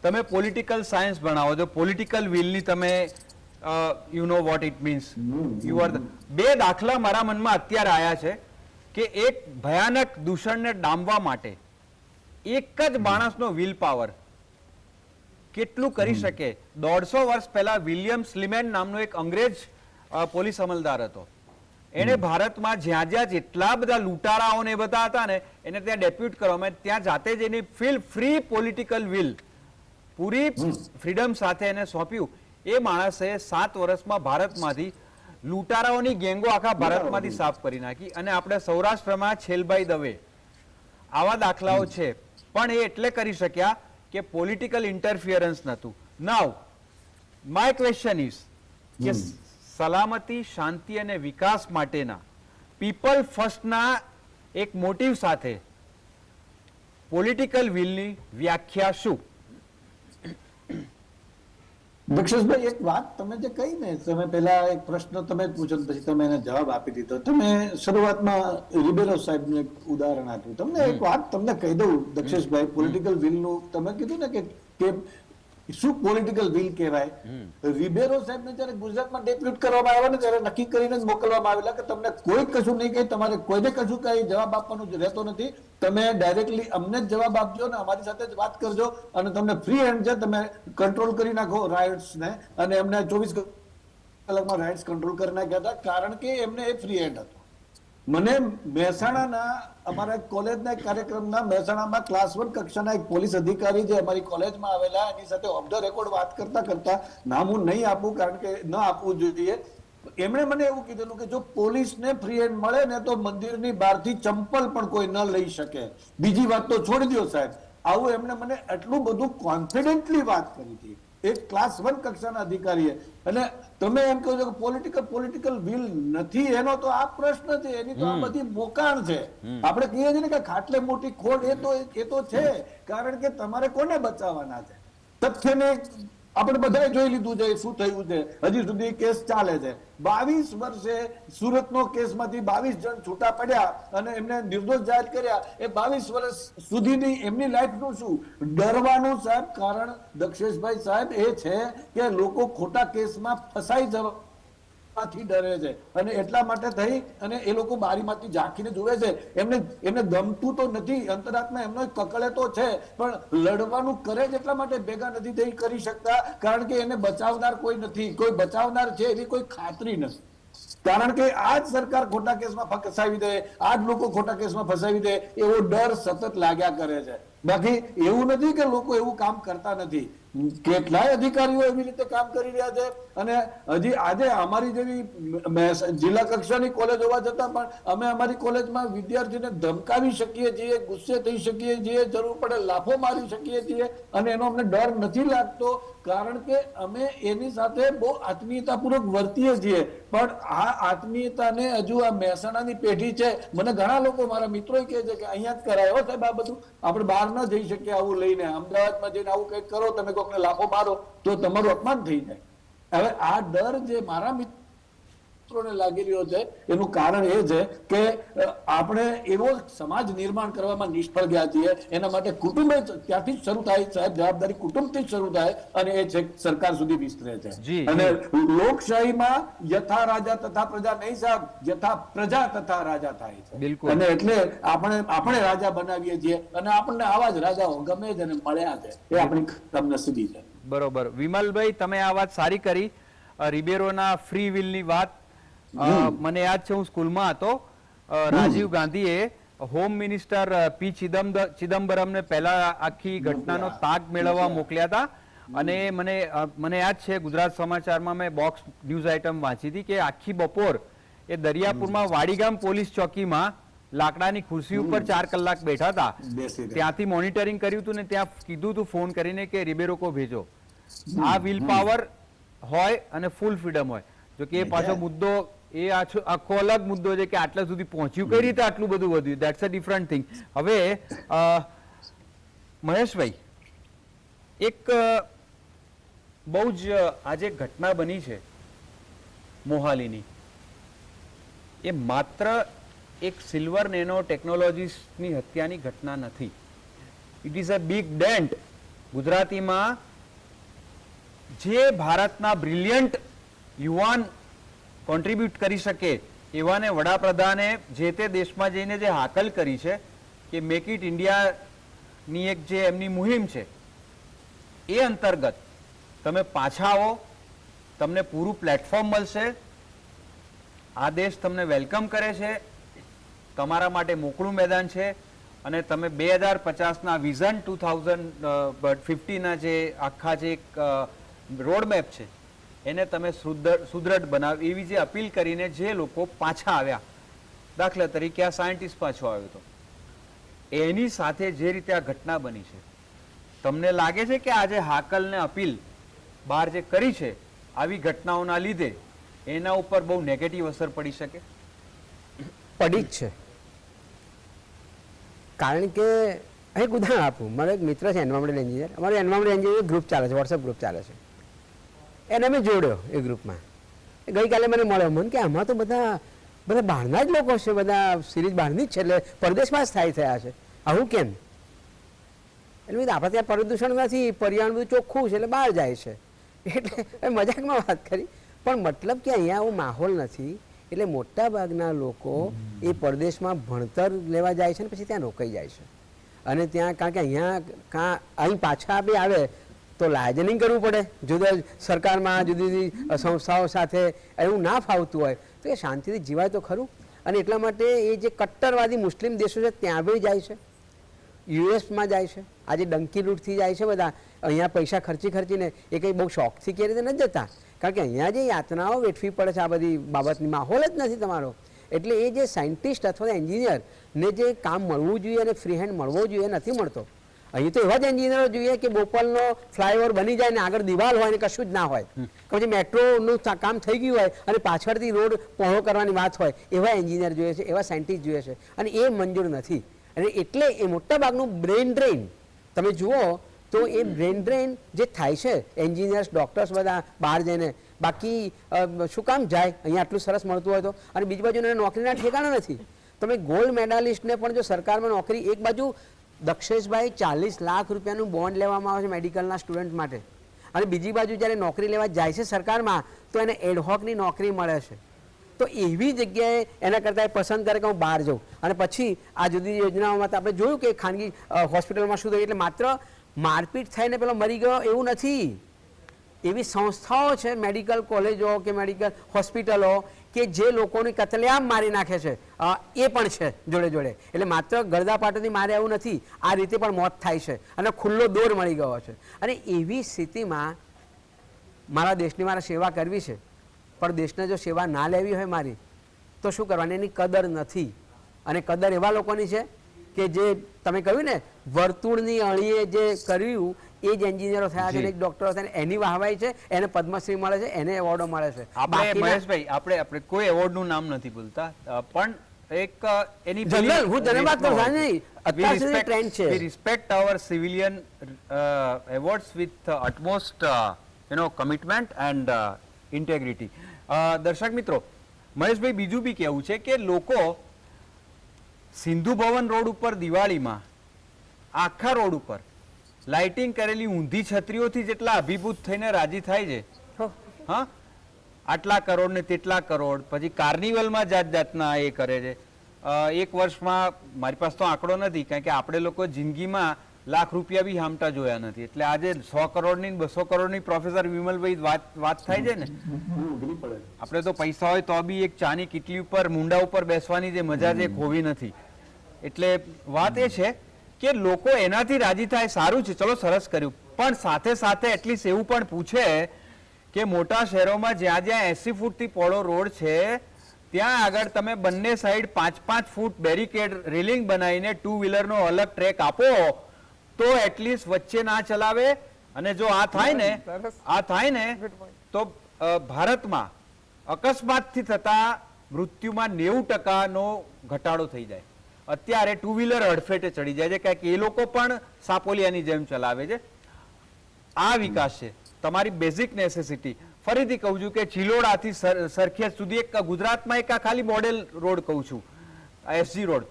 તમે પોલિટિકલ સાયન્સ ભણાવો છો, પોલિટિકલ વિલની તમે you know what it means, you are બે દાખલા મારા મનમાં અત્યારે આવ્યા છે કે એક ભયાનક દૂષણને ડામવા માટે એક જ માણસનો વિલ પાવર કેટલું કરી શકે. 150 વર્ષ પહેલા વિલિયમ સ્લીમેન નામનો એક અંગ્રેજ પોલીસ અમલદાર હતો. એને ભારતમાં જ્યાં જ્યાં જેટલા બધા લૂંટારાઓને એ બધા હતા ને, એને ત્યાં ડેપ્યુટ કરવામાં, ત્યાં જાતે જ એની ફ્રી પોલિટિકલ વિલ પૂરી ફ્રીડમ સાથે એને સોંપ્યું. એ માણસે 7 વર્ષમાં ભારતમાંથી લૂંટારાઓની ગેંગો આખા ભારતમાંથી સાફ કરી નાખી. અને આપણે સૌરાષ્ટ્રમાં છેલભાઈ દવે, આવા દાખલાઓ છે, પણ એ એટલે કરી શક્યા કે પોલિટિકલ ઇન્ટરફિયરન્સ નહોતું. નાઉ માય ક્વેશ્ચન ઇઝ કે સલામતી, શાંતિ અને વિકાસ માટેના પીપલ ફર્સ્ટના એક મોટિવ સાથે પોલિટિકલ વિલની વ્યાખ્યા શું? દક્ષેશભાઈ, એક વાત તમે જે કહી ને, તમે પહેલા એક પ્રશ્ન તમે પૂછો પછી તમે એને જવાબ આપી દીધો. તમે શરૂઆતમાં રિબેરો સાહેબનું એક ઉદાહરણ આપ્યું. તમને એક વાત તમને કહી દઉં દક્ષેશભાઈ, પોલિટિકલ વિલનું તમે કીધું ને કે શું પોલિટિકલ વિલ કહેવાય. રિબેરો સાહેબને જયારે ગુજરાતમાં ડેપ્યુટ કરવામાં આવ્યા ને, ત્યારે નક્કી કરીને જ મોકલવામાં આવેલા કે તમને કોઈ કશું નહીં કહે, તમારે કોઈને કશું કઈ જવાબ આપવાનું રહેતો નથી, તમે ડાયરેક્ટલી અમને જ જવાબ આપજો ને અમારી સાથે જ વાત કરજો, અને તમને ફ્રી હેન્ડ છે, તમે કંટ્રોલ કરી નાખો રાઇટ્સ ને. અને એમને 24 કલાકમાં રાઇટ્સ કંટ્રોલ કરી નાખ્યા હતા, કારણ કે એમને એ ફ્રી હેન્ડ હતો. મને મહેસાણાના અમારા કોલેજના એક કાર્યક્રમના મહેસાણામાં ક્લાસ 1 કક્ષાના એક પોલીસ અધિકારી જે અમારી કોલેજમાં આવેલા, એની સાથે ઓફ ધ રેકોર્ડ વાત કરતા નામ હું નહીં આપું કારણ કે ન આપવું જોઈએ, એમણે મને એવું કીધેલું કે જો પોલીસને ફ્રી હેન્ડ મળે ને તો મંદિરની બહારથી ચંપલ પણ કોઈ ન લઈ શકે. બીજી વાત તો છોડી દો સાહેબ, આવું એમણે મને એટલું બધું કોન્ફિડન્ટલી વાત કરી હતી એક ક્લાસ 1 કક્ષાના અધિકારીએ. અને તમે એમ કહો છો કે પોલિટિકલ વિલ નથી, એનો તો આ પ્રશ્ન છે, એની તો આ બધી મોકાણ છે. આપણે કહીએ છીએ ને કે ખાટલે મોટી ખોટ, એ તો છે, કારણ કે તમારે કોને બચાવવાના છે. તથ્યને આપણે બધાએ જોઈ લીધું છે શું થયું છે, હજી સુધી કેસ ચાલે છે. 22 વર્ષે સુરતનો કેસમાંથી 22 જણ છૂટા પડ્યા અને એમને નિર્દોષ જાહેર કર્યા. એ 22 વર્ષ સુધીની એમની લાઈફનું શું ડરવાનું સાહેબ કારણ દક્ષેશભાઈ સાહેબ એ છે કે લોકો ખોટા કેસમાં ફસાઈ જવાથી ડરે છે અને એટલા માટે થઈ અને એ લોકો બારીમાંથી ઝાંખીને જુએ છે. એમને ગમતું તો નથી, અંતરાત્મા એમનો કકળે તો છે, પણ લડવાનું કરે જ એટલા માટે ભેગા નથી થઈ કરી શકતા કારણ કે એને બચાવનાર કોઈ નથી. કોઈ બચાવનાર છે એવી કોઈ ખાતરી નથી, કારણ કે આ જ સરકાર ખોટા કેસમાં ફસાવી દે, આ જ લોકો ખોટા કેસમાં ફસાવી દે એવો ડર સતત લાગ્યા કરે છે. બાકી એવું નથી કે લોકો એવું કામ કરતા નથી. કેટલાય અધિકારીઓ એવી રીતે કામ કરી રહ્યા છે અને હજી આજે અમારી જેવી જિલ્લા કક્ષાની કોલેજ હોવા છતાં પણ અમે અમારી કોલેજમાં વિદ્યાર્થીને ધમકાવી શકીએ છીએ, ગુસ્સે થઈ શકીએ છીએ, જરૂર પડે લાફો મારી શકીએ છીએ અને એનો અમને ડર નથી લાગતો કારણ કે અમે એની સાથે બહુ આત્મીયતાપૂર્વક વર્તીએ છીએ. પણ આ આત્મીયતાને હજુ આ મહેસાણાની પેઢી છે, મને ઘણા લોકો મારા મિત્રો કહે છે કે અહીંયા જ કરાય સાહેબ આ બધું, આપણે બહાર ન જઈ શકીએ આવું લઈને, અમદાવાદમાં જઈને આવું કંઈક કરો તમે કોકને લાફો મારો તો તમારું અપમાન થઈ જાય. હવે આ ડર જે મારા મિત્રોને લાગી રહ્યો છે એનું કારણ એ છે કે આપણે એવો સમાજ નિર્માણ કરવામાં નિષ્ફળ ગયા છીએ. એના માટે કુટુંબે ત્યાંથી જ શરૂ થાય સાહેબ, જવાબદારી કુટુંબથી જ શરૂ થાય અને એ છે સરકાર સુધી વિસ્તરે છે. અને લોકશાહીમાં યથા રાજા તથા પ્રજા નહીં સાહેબ, યથા પ્રજા તથા રાજા થાય છે. બિલકુલ. અને એટલે આપણે રાજા બનાવીએ છીએ અને આપણને આવા જ રાજાઓ ગમે છે અને મળ્યા છે, એ આપણી કમનસીબી છે. બરોબર. વિમલભાઈ, તમે આ વાત સારી કરી, રિબેરોના ફ્રી વિલની વાત. મને યાદ છે, હું સ્કૂલમાં હતો, રાજીવ ગાંધીએ હોમ મિનિસ્ટર પી ચિદમ્બરમને પહેલા આખી ઘટનાનો તાગ મેળવવા મોકલ્યા હતા અને મને યાદ છે ગુજરાત સમાચારમાં મેં બોક્સ ન્યૂઝ આઇટમ વાંચી હતી કે આખી બપોર એ દરિયાપુરમાં વાડીગામ પોલીસ ચોકીમાં લાકડાની ખુરશી ઉપર 4 કલાક બેઠા હતા. ત્યાંથી મોનિટરિંગ કર્યું હતું ને ત્યાં કીધું હતું ફોન કરીને કે રિબેરો કો ભેજો. આ વિલ પાવર હોય અને ફૂલ ફ્રીડમ હોય. જો કે એ પાછો મુદ્દો એ આખો અલગ મુદ્દો છે કે આટલા સુધી પહોંચ્યું કઈ રીતે, આટલું બધું વધ્યું, ધેટ્સ અ ડિફરન્ટ થિંગ. હવે મહેશભાઈ, એક બહુ જ આજે ઘટના બની છે મોહાલીની, એ માત્ર એક સિલ્વર નેનો ટેકનોલોજીસની હત્યાની ઘટના નથી. It is a big dent. ગુજરાતીમાં જે ભારતના બ્રિલિયન્ટ યુવાન કોન્ટ્રીબ્યુટ કરી શકે એવાને વડાપ્રધાને જે તે દેશમાં જઈને જે હાકલ કરી છે કે મેક ઇટ ઇન્ડિયાની એક જે એમની મુહિમ છે એ અંતર્ગત તમે પાછા આવો, તમને પૂરું પ્લેટફોર્મ મળશે, આ દેશ તમને વેલકમ કરે છે, તમારા માટે મોકળું મેદાન છે અને તમે 2050ના વિઝન 2050ના જે આખા જે એક રોડમેપ છે એને તમે સુદ્રઢ બનાવ એવી જે અપીલ કરીને જે લોકો પાછા આવ્યા, દાખલા તરીકે આ સાયન્ટિસ્ટ પાછો આવ્યો હતો, એની સાથે જે રીતે આ ઘટના બની છે, તમને લાગે છે કે આજે હાકલ ને અપીલ બહાર જે કરી છે આવી ઘટનાઓના લીધે એના ઉપર બહુ નેગેટિવ અસર પડી શકે? પડી જ છે. કારણ કે એક ઉદાહરણ આપું, મારો એક મિત્ર છે એન્વાયરમેન્ટ એન્જિનિયર, અમારું એન્વાયરમેન્ટ એન્જિનિયર ગ્રુપ ચાલે છે, વોટ્સએપ ગ્રુપ ચાલે છે, એને મેં જોડ્યો એ ગ્રુપમાં. ગઈકાલે મને મળ્યો, મને કે આમાં તો બધા બહારના જ લોકો છે, બધા સિરીઝ બહારની જ છે, એટલે પરદેશમાં જ સ્થાયી થયા છે, આવું કેમ? એટલે આપણે ત્યાં પ્રદૂષણ નથી, પર્યાવરણ બધું ચોખ્ખું છે એટલે બહાર જાય છે. એટલે મજાકમાં વાત કરી, પણ મતલબ કે અહીંયા આવો માહોલ નથી એટલે મોટા ભાગના લોકો એ પરદેશમાં ભણતર લેવા જાય છે ને પછી ત્યાં રોકાઈ જાય છે. અને ત્યાં કારણ કે અહીંયા અહીં પાછા બી આવે તો લાયજનિંગ કરવું પડે, જુદા સરકારમાં જુદી જુદી સંસ્થાઓ સાથે એવું ના ફાવતું હોય તો એ શાંતિથી જીવાય તો ખરું. અને એટલા માટે એ જે કટ્ટરવાદી મુસ્લિમ દેશો છે ત્યાં બી જાય છે, યુએસમાં જાય છે, આજે ડંકી લૂંટથી જાય છે બધા, અહીંયા પૈસા ખર્ચીને એ કંઈ બહુ શોખથી કે રીતે નથી જતા, કારણ કે અહીંયા જે યાતનાઓ વેઠવી પડે છે આ બધી બાબતની માહોલ જ નથી તમારો. એટલે એ જે સાયન્ટિસ્ટ અથવા એન્જિનિયર ને જે કામ મળવું જોઈએ અને ફ્રી હેન્ડ મળવો જોઈએ નથી મળતો. અહીં તો એવા જ એન્જિનિયરો જોઈએ કે બોપલનો ફ્લાયઓવર બની જાય ને આગળ દિવાલ હોય ને કશું જ ના હોય, પછી મેટ્રોનું કામ થઈ ગયું હોય અને પાછળથી રોડ પહોળો કરવાની વાત હોય, એવા એન્જિનિયર જોઈએ છે, એવા સાયન્ટિસ્ટ જોઈએ છે, અને એ મંજૂર નથી. અને એટલે એ મોટાભાગનું બ્રેન ડ્રેન તમે જુઓ તો એ બ્રેન ડ્રેન જે થાય છે એન્જિનિયર્સ ડૉક્ટર્સ બધા બહાર જઈને, બાકી શું કામ જાય અહીંયા આટલું સરસ મળતું હોય તો. અને બીજી બાજુ એને નોકરીના ઠેકાણા નથી. તમે ગોલ્ડ મેડાલિસ્ટને પણ જો સરકારમાં નોકરી, એક બાજુ દક્ષેશભાઈ 40 લાખ રૂપિયાનું બોન્ડ લેવામાં આવે છે મેડિકલના સ્ટુડન્ટ માટે, અને બીજી બાજુ જ્યારે નોકરી લેવા જાય છે સરકારમાં તો એને એડહોકની નોકરી મળે છે. તો એવી જગ્યાએ એના કરતાં પસંદ કરે કે હું બહાર જાઉં. અને પછી આ જુદી યોજનાઓમાં તો આપણે જોયું કે ખાનગી હોસ્પિટલમાં શું થયું, એટલે માત્ર મારપીટ થઈને પેલો મરી ગયો એવું નથી. એવી સંસ્થાઓ છે, મેડિકલ કોલેજો કે મેડિકલ હોસ્પિટલો કે જે લોકોને કતલેઆમ મારી નાખે છે, એ પણ છે જોડે જોડે. એટલે માત્ર ગળદાપાટોથી મારે એવું નથી, આ રીતે પણ મોત થાય છે અને ખુલ્લો દોર મળી ગયો છે. અને એવી સ્થિતિમાં મારા દેશની મારે સેવા કરવી છે, પણ દેશને જો સેવા ના લેવી હોય મારી તો શું કરવાની, એની કદર નથી. અને કદર એવા લોકોની છે કે જે તમે કહ્યું ને વર્તુળની અણીએ જે કર્યું એ જ એન્જિનિયરો થયા છે, એક ડોક્ટરો થયા, એની વાહવાઈ છે, એને પદ્મશ્રી મળે છે, એને એવોર્ડો મળે છે. આપણે મહેશભાઈ આપણે કોઈ એવોર્ડનું નામ નથી બોલતા, પણ એક એની જનરલ હું ધન્યવાદ કરું છું નહીં, અત્યાર સુધી ટ્રેન્ડ છે. we respect our civilian awards with utmost commitment and integrity. દર્શક મિત્રો, મહેશભાઈ બીજું બી કહેવું છે કે લોકો સિંધુ ભવન રોડ ઉપર દિવાળીમાં આખા રોડ ઉપર લાઇટિંગ કરેલી ઊંધી છત્રીઓથી જેટલા અભિભૂત થઈને રાજી થાય છે, હા, આટલા કરોડ ને તેટલા કરોડ, પછી કાર્નિવલમાં જાત જાતના એ કરે છે. એક વર્ષમાં મારી પાસે તો આંકડો નથી, કારણ કે આપણે લોકો જિંદગીમાં લાખ રૂપિયા બી હામટા જોયા નથી, એટલે આજે 100 કરોડની 200 કરોડની પ્રોફેસર વિમલભાઈ વાત થાય છે ને, આપણે તો પૈસા હોય તો બી એક ચાની કીટલી ઉપર મુંડા ઉપર બેસવાની જે મજા છે ખોવી નથી. એટલે વાત એ છે કે લોકો એનાથી રાજી થાય, સારું છે, ચલો સરસ કર્યું, પણ સાથે સાથે એટલીસ્ટ એવું પણ પૂછે કે મોટા શહેરોમાં જ્યાં જ્યાં 80 ફૂટથી પહોળો રોડ છે ત્યાં આગળ તમે બંને સાઈડ 5-5 ફૂટ બેરિકેડ રેલિંગ બનાવીને 2 વ્હીલરનો અલગ ટ્રેક આપો તો એટલીસ્ટ વચ્ચે ના ચલાવે. અને જો આ થાય ને તો ભારતમાં અકસ્માતથી થતા મૃત્યુમાં 90% ઘટાડો થઈ જાય. અત્યારે 2 વ્હીલર હડફેટે ચડી જાય છે, કારણ કે એ લોકો પણ સાપોલિયાની જેમ ચલાવે છે. આ વિકાસ છે, તમારી બેઝિક નેસેસિટી. ફરીથી કહું છું કે ચિલોડાથી સરખેજ સુધી એક ગુજરાતમાં એક ખાલી મોડેલ રોડ કહું છું, એસજી રોડ,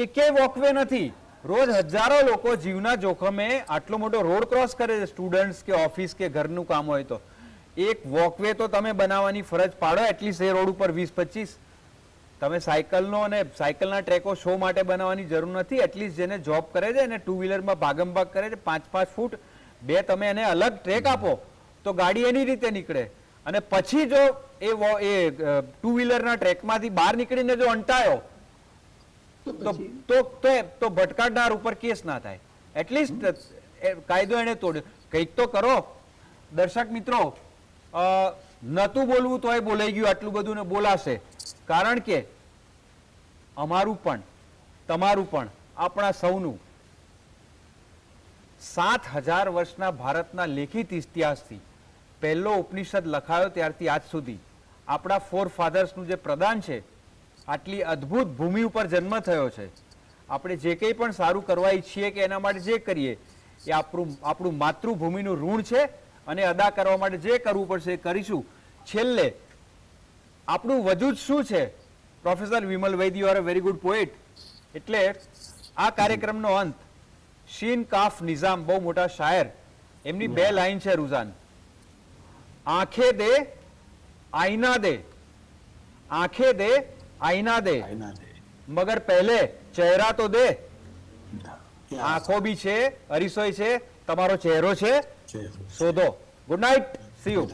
એકે વોકવે નથી. રોજ હજારો લોકો જીવના જોખમે આટલો મોટો રોડ ક્રોસ કરે છે, સ્ટુડન્ટ્સ કે ઓફિસ કે ઘરનું કામ હોય તો. એક વોકવે તો તમે બનાવવાની ફરજ પાડો, એટલીસ્ટ એ રોડ ઉપર 20-25. તમે સાયકલનો અને સાયકલના ટ્રેકો શો માટે બનાવવાની જરૂર નથી. એટલીસ્ટ જેને જોબ કરે છે અને 2 વ્હીલરમાં ભાગમ ભાગ કરે છે 5-5 ફૂટ બે તમે એને અલગ ટ્રેક આપો તો ગાડી એની રીતે નીકળે. અને પછી જો એ 2 વ્હીલરના ટ્રેકમાંથી બહાર નીકળીને જો અંટાયો તો ભટકાડનાર ઉપર કેસ ના થાય. એટલીસ્ટ કાયદો એને તોડ્યો. કંઈક તો કરો. દર્શક મિત્રો, નતું બોલવું તોય બોલાઈ ગયું, આટલું બધું ને બોલાશે. કારણ કે અમારું પણ તમારું પણ આપણા સૌનું 7000 વર્ષના ભારતના લેખિત ઇતિહાસથી પહેલો ઉપનિષદ લખાયો ત્યારથી આજ સુધી આપણા ફોર ફાધર્સનું જે પ્રદાન છે, આટલી અદ્ભુત ભૂમિ ઉપર જન્મ થયો છે. આપણે જે કંઈ પણ સારું કરવા ઈચ્છીએ કે એના માટે જે કરીએ એ આપણું માતૃભૂમિનું ઋણ છે અને અદા કરવા માટે જે કરવું પડશે એ કરીશું. છેલ્લે આપણું વજૂદ શું છે? Professor Vimal Vaid, you are a very good poet. એટલે આ કાર્યક્રમનો અંત શીન કાફ નિઝામ, બહુ મોટા શાયર, એમની 2 લાઈન છે રૂઝાન. આંખે દે આઈના દે, આંખે દે આઈના દે, મગર પહેલે ચહેરા તો દે. આંખો બી છે, અરીસોય છે, તમારો ચહેરો છે, શોધો. Good night, C you.